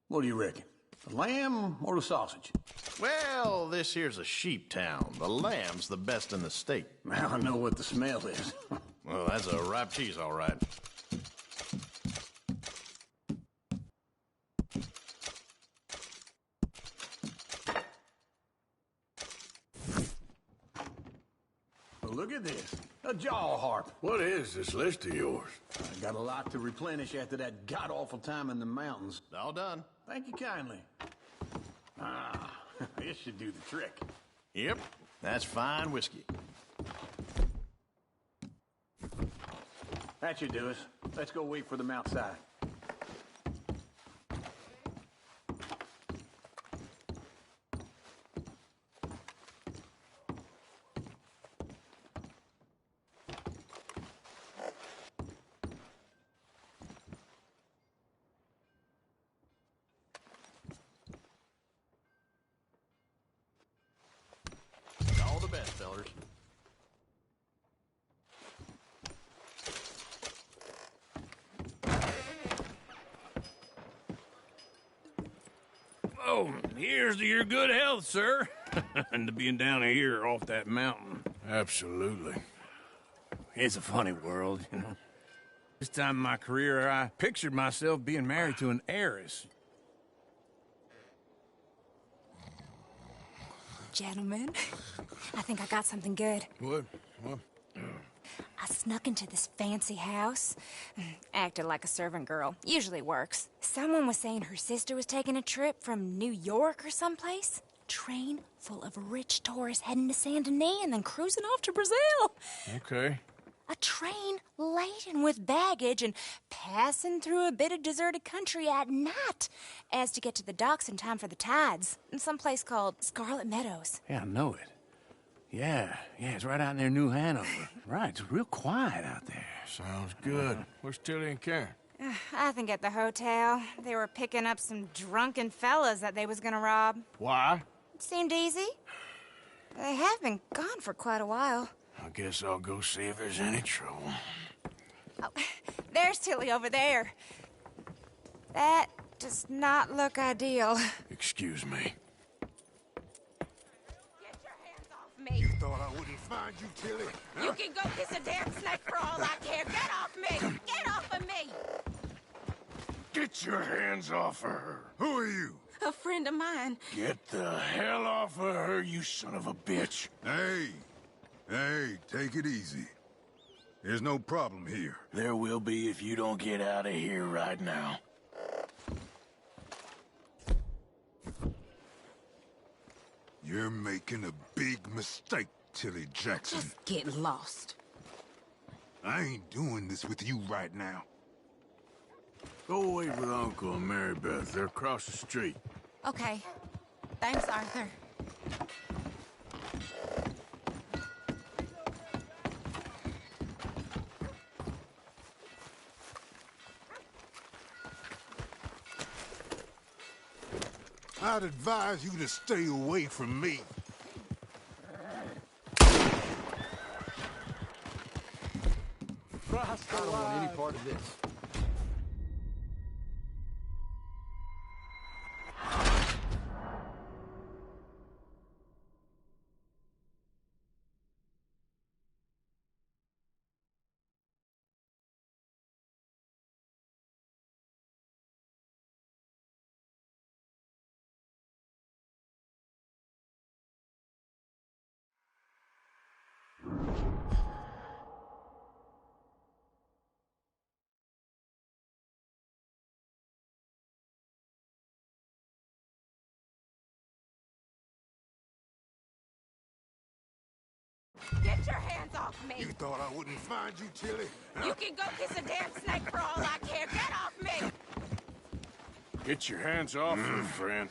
What do you reckon? The lamb or the sausage? Well, this here's a sheep town. The lamb's the best in the state. Now I know what the smell is. Well, that's a ripe cheese, all right. Well, look at this. A jaw harp. What is this list of yours? I got a lot to replenish after that god-awful time in the mountains. All done. Thank you kindly. Ah, this should do the trick. Yep, that's fine whiskey. That should do us. Let's go wait for them outside. All the best, fellers. Oh, here's to your good health, sir. And to being down here off that mountain. Absolutely. It's a funny world, you know. This time in my career, I pictured myself being married to an heiress. Gentlemen, I think I got something good. What? What? I snuck into this fancy house. Acted like a servant girl. Usually works. Someone was saying her sister was taking a trip from New York or someplace. Train full of rich tourists heading to Saint Denis and then cruising off to Brazil. Okay. A train laden with baggage and passing through a bit of deserted country at night as to get to the docks in time for the tides in some place called Scarlet Meadows. Yeah, I know it. Yeah, it's right out near New Hanover. Right, it's real quiet out there. Sounds good. Where's Tilly and Karen? I think at the hotel. They were picking up some drunken fellas that they was gonna rob. Why? It seemed easy. They have been gone for quite a while. I guess I'll go see if there's any trouble. Oh, there's Tilly over there. That does not look ideal. Excuse me. Me. You thought I wouldn't find you, Tilly? You can go kiss a damn snake for all I care. Get off me! Get off of me! Get your hands off of her. Who are you? A friend of mine. Get the hell off of her, you son of a bitch. Hey, take it easy. There's no problem here. There will be if you don't get out of here right now. You're making a big mistake, Tilly Jackson. Just get lost. I ain't doing this with you right now. Go wait with Uncle and Mary Beth. They're across the street. Okay. Thanks, Arthur. I'd advise you to stay away from me. I don't want any part of this. Get your hands off me! You thought I wouldn't find you, Tilly? You can go kiss a damn snake for all I care. Get off me! Get your hands off her, friend.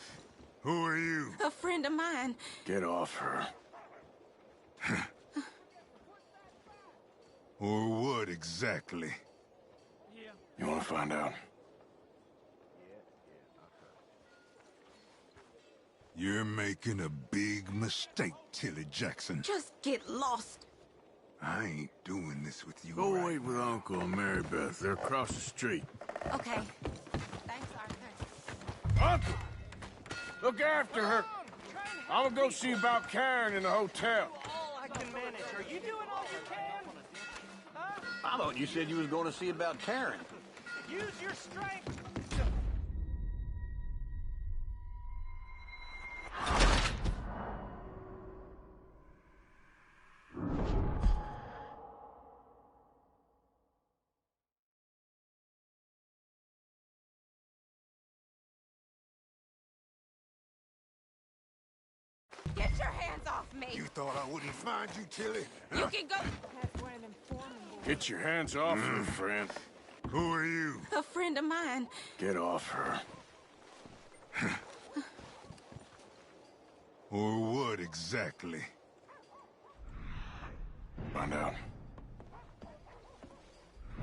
Who are you? A friend of mine. Get off her. Or what exactly? You want to find out? You're making a big mistake, Tilly Jackson. Just get lost. I ain't doing this with you. Go right wait with Uncle and Mary Beth. They're across the street. Okay. Thanks, Arthur. Uncle! Look after her. I'm gonna go see about Karen in the hotel. All I can manage. Are you doing all you can? Huh? I thought you said you was going to see about Karen. Use your strength. Get your hands off me! You thought I wouldn't find you, Tilly? You can go... That's one of them foreman boys. Get your hands off her, friend. Who are you? A friend of mine. Get off her. Or what exactly? Find out.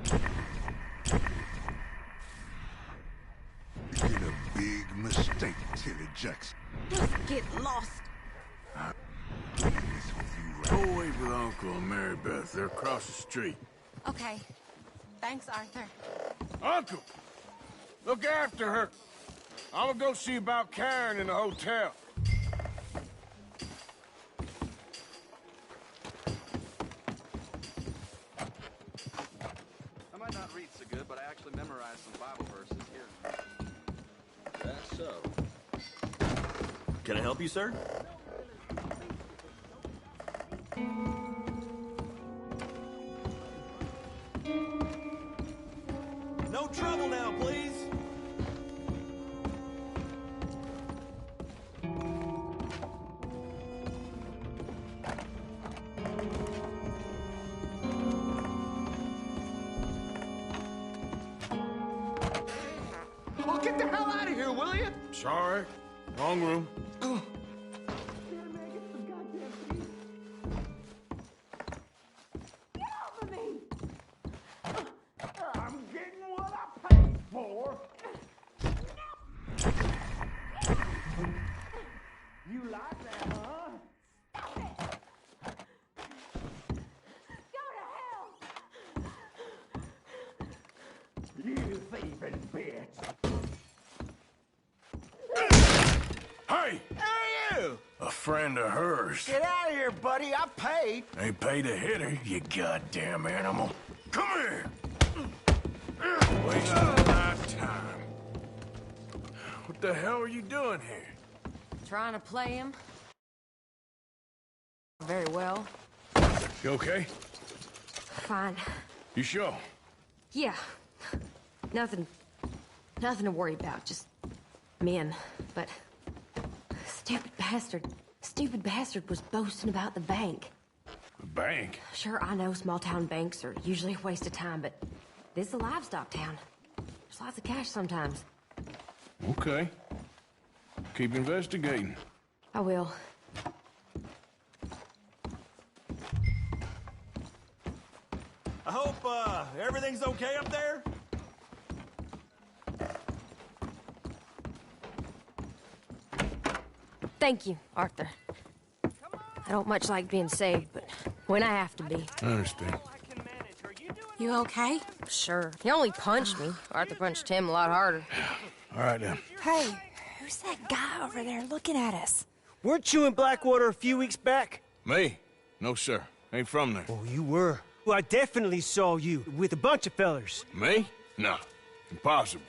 You're making a big mistake, Tilly Jackson. Just get lost. Go wait with Uncle and Mary Beth. They're across the street. Okay. Thanks, Arthur. Uncle! Look after her. I'm gonna go see about Karen in the hotel. I might not read so good, but I actually memorized some Bible verses here. That's so. Can I help you, sir? No trouble now, please. Well, get the hell out of here, will you? Sorry. Wrong room. I'm getting what I paid for. You like that, huh? You thieving bitch. Hey! Who are you? A friend of hers. Get out of here, buddy. I paid. Ain't paid to hit her, you goddamn animal. Come here! Waste of my time. What the hell are you doing here? Trying to play him? Very well. You okay? Fine. You sure? Yeah. Nothing to worry about. Just men. But stupid bastard was boasting about the bank. The bank? Sure, I know small town banks are usually a waste of time, but this is a livestock town. There's lots of cash sometimes. Okay. Keep investigating. I will. I hope, everything's okay up there? Thank you, Arthur. I don't much like being saved, but when I have to be. I understand. You okay? Sure. He only punched me. Arthur punched him a lot harder. All right, then. Hey, who's that guy over there looking at us? Weren't you in Blackwater a few weeks back? Me? No, sir. Ain't from there. Oh, you were. Well, I definitely saw you with a bunch of fellers. Me? No. Impossible.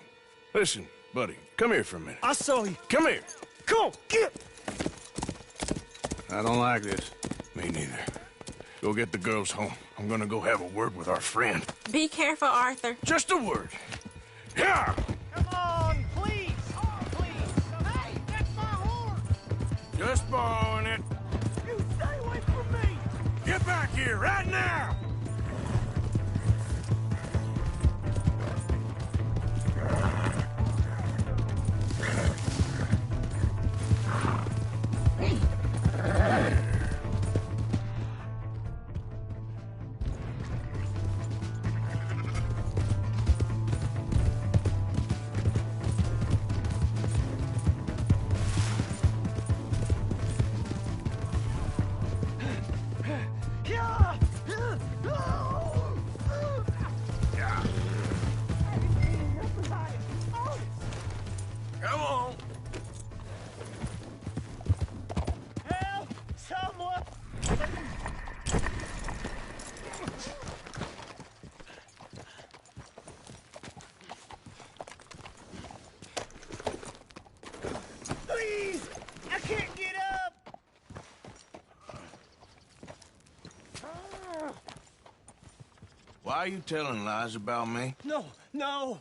Listen, buddy, come here for a minute. I saw you. Come here. Come on, get! I don't like this. Me neither. Go get the girls home. I'm gonna go have a word with our friend. Be careful, Arthur. Just a word. Yeah! Come on, please! Oh, please! Hey, that's my horse! Just borrowing it. You stay away from me! Get back back here, right now! Come on! Help! Someone! Please! I can't get up! Why are you telling lies about me? No, no!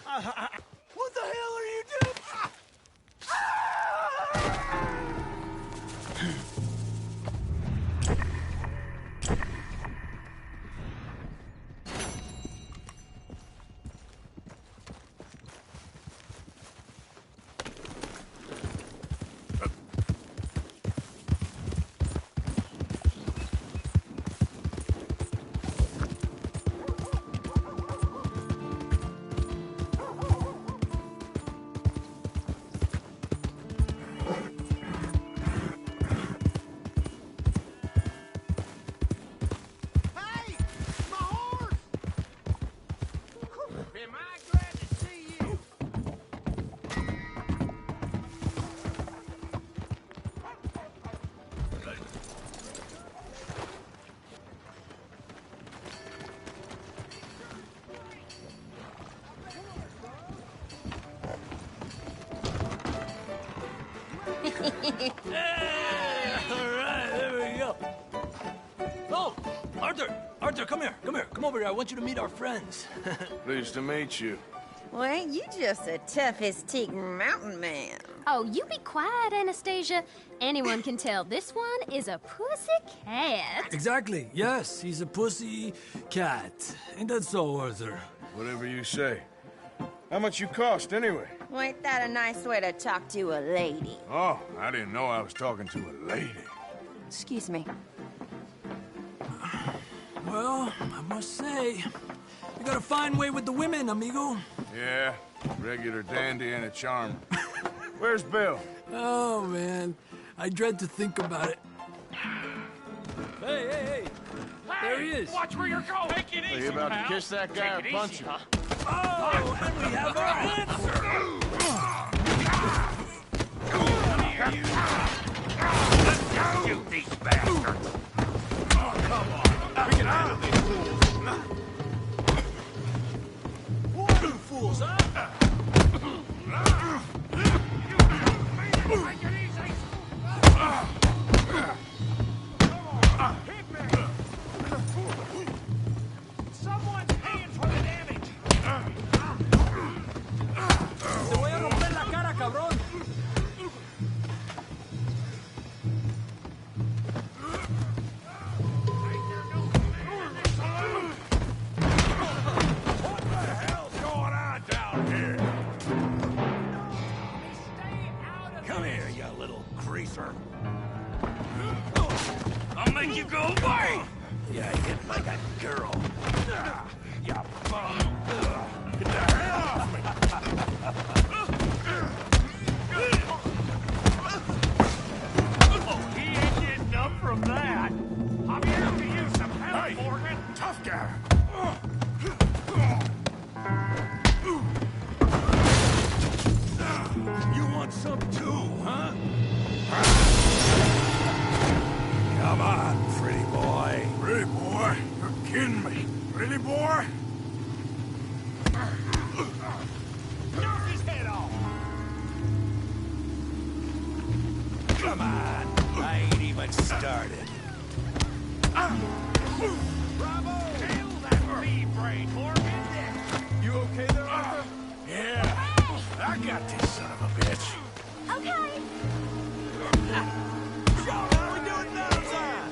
What the hell are you doing? Hey! All right, there we go. Oh, Arthur! Arthur, come here. Come here. Come over here. I want you to meet our friends. Pleased to meet you. Well, ain't you just the toughest teak mountain man? Oh, you be quiet, Anastasia. Anyone can tell this one is a pussy cat. Exactly. Yes, he's a pussy cat. Ain't that so, Arthur? Whatever you say. How much you cost, anyway? Well, ain't that a nice way to talk to a lady? Oh, I didn't know I was talking to a lady. Excuse me. Well, I must say, you got a fine way with the women, amigo. Yeah, regular dandy and a charm. Where's Bill? Oh, man. I dread to think about it. Hey! There he is. Watch where you're going! Take it easy, Are you about pal. to kiss that guy or punch him? Oh, and we have our answer! Come here, you! Let's go! Shoot these bastards! Oh, come on! We can handle these fools! What you fools, huh? Take it easy! Come on, hit me! Someone's paying for the damage! Te voy a romper la cara, cabrón! What the hell's going on down here? Come here, you little greaser. I'll make you go away! You hit like a girl. You bum. Get the hell off me! Oh, he ain't getting up from that. I'm here to use some help, Morgan. Tough guy. You want some too, huh? Come on, pretty boy. Pretty boy? You're kidding me. Pretty boy? Knock his head off! Come on, I ain't even started. Bravo! Kill that bee brain, Morgan! You okay there, Arthur? Yeah. I got this son of a bitch. Okay. How we doing now, son?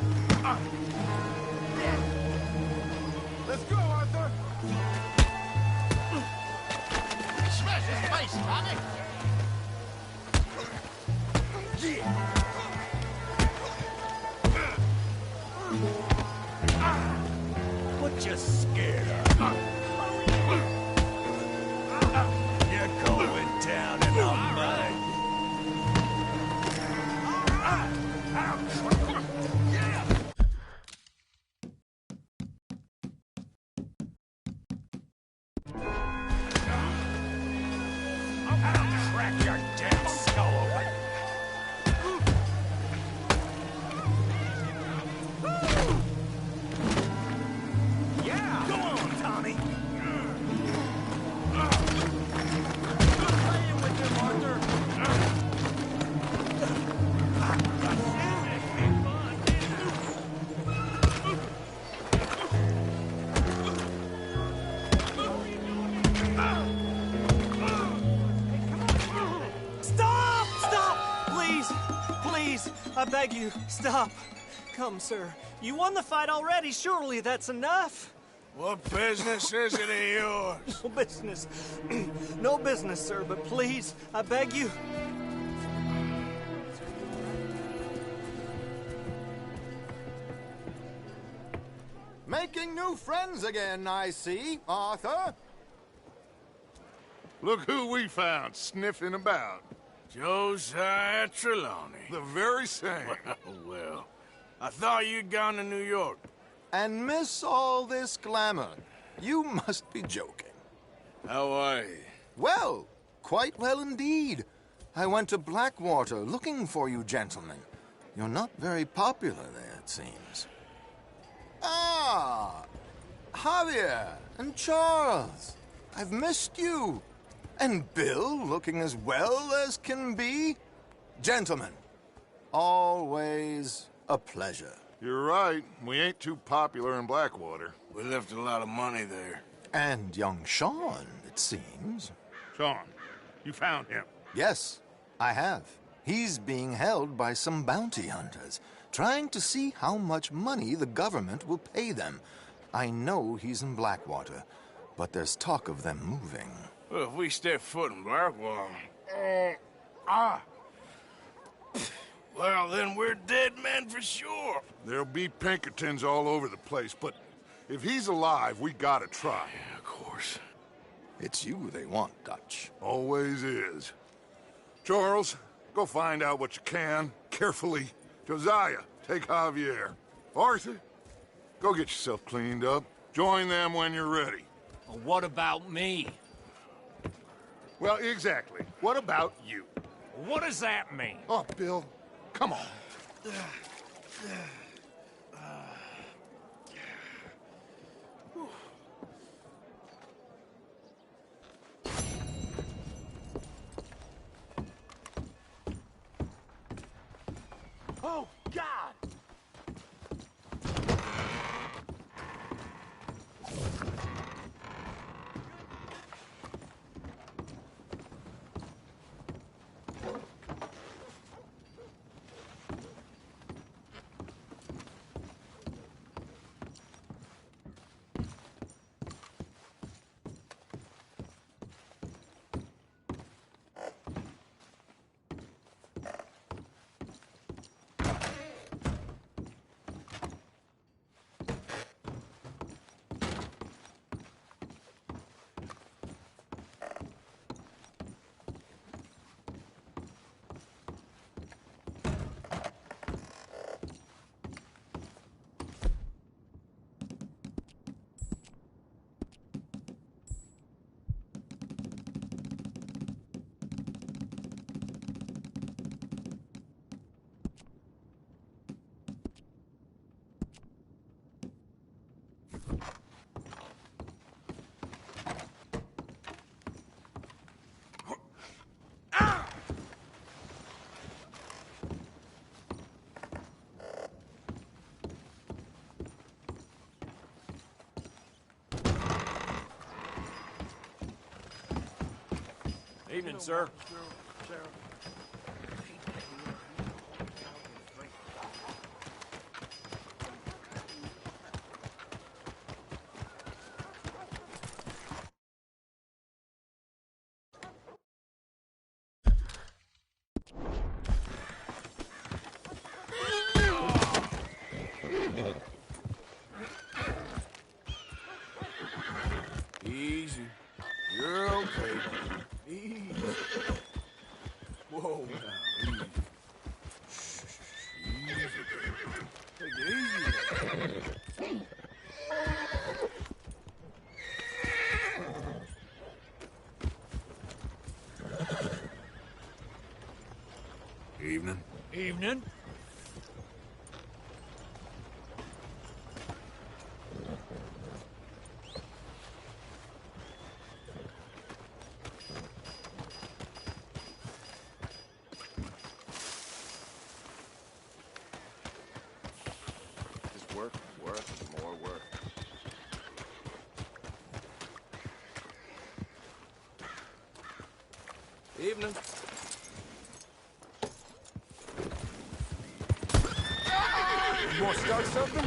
I'll crack your damn skull open. Yeah! Go on, Tommy! Play with him, Arthur! Stop! Stop! Please! Please! I beg you, stop! Come, sir. You won the fight already. Surely that's enough. What business is it of yours? No business. No business, sir, but please, I beg you. Making new friends again, I see, Arthur. Look who we found sniffing about. Josiah Trelawney. The very same. Well, I thought you'd gone to New York. And miss all this glamour. You must be joking. How are you? Well, quite well indeed. I went to Blackwater looking for you gentlemen. You're not very popular there, it seems. Ah, Javier and Charles. I've missed you. And Bill looking as well as can be. Gentlemen, always a pleasure. You're right. We ain't too popular in Blackwater. We left a lot of money there. And young Sean, it seems. Sean, you found him? Yes, I have. He's being held by some bounty hunters, trying to see how much money the government will pay them. I know he's in Blackwater, but there's talk of them moving. Well, if we step foot in Blackwater... Well, then we're dead men for sure. There'll be Pinkertons all over the place, but if he's alive, we gotta try. Yeah, of course. It's you they want, Dutch. Always is. Charles, go find out what you can, carefully. Josiah, take Javier. Arthur, go get yourself cleaned up. Join them when you're ready. Well, what about me? Well, exactly. What about you? What does that mean? Oh, Bill, come on. Oh, God! Evening, sir. Easy. You're okay. Easy. Evening. Just work, more work. Evening. You want to start something?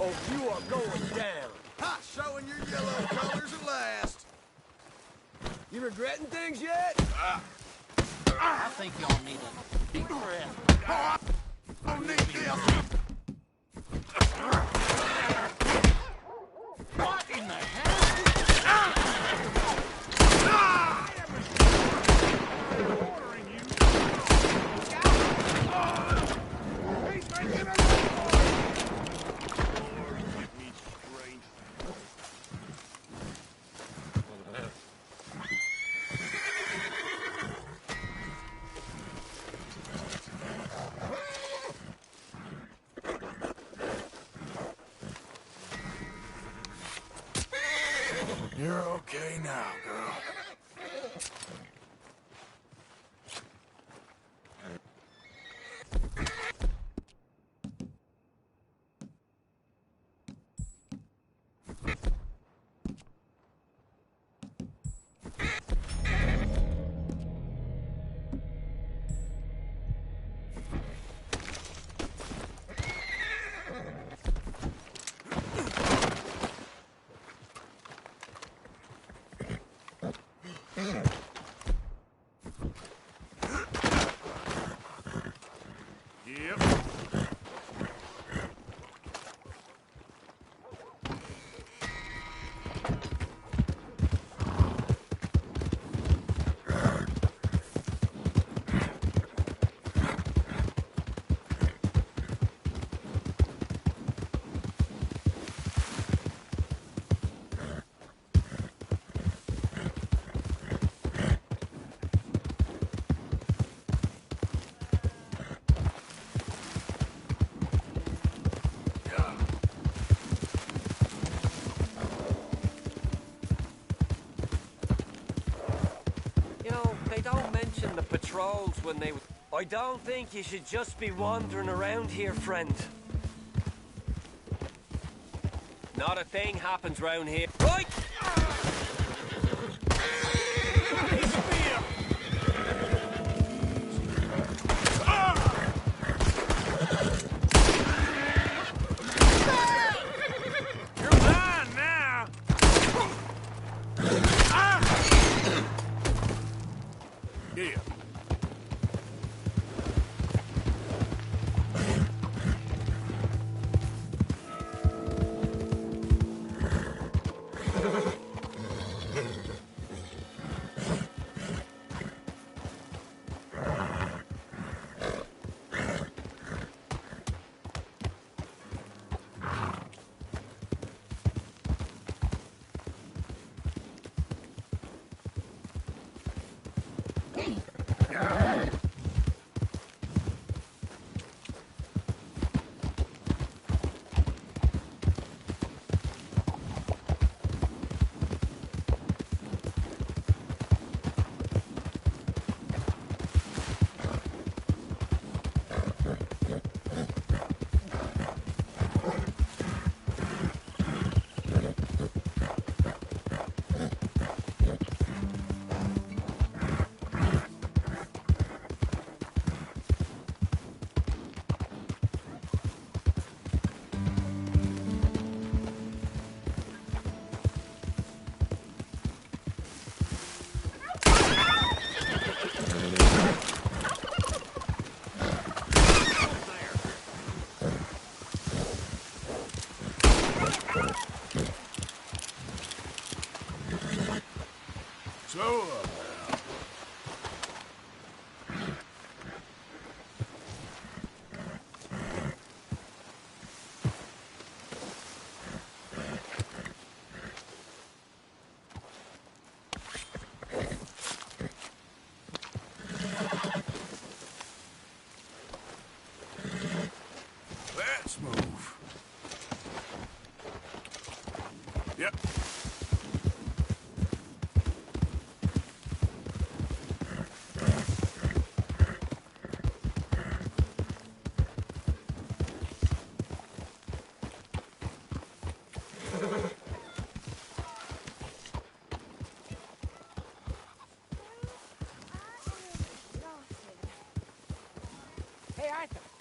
Oh, you are going down. Ha! Showing your yellow colors at last. You regretting things yet? I think y'all need a deep breath. I don't need this. What in the hell? You're okay now, girl. They don't mention the patrols when they... I don't think you should just be wandering around here, friend. Not a thing happens round here. Right! Hey, Arthur.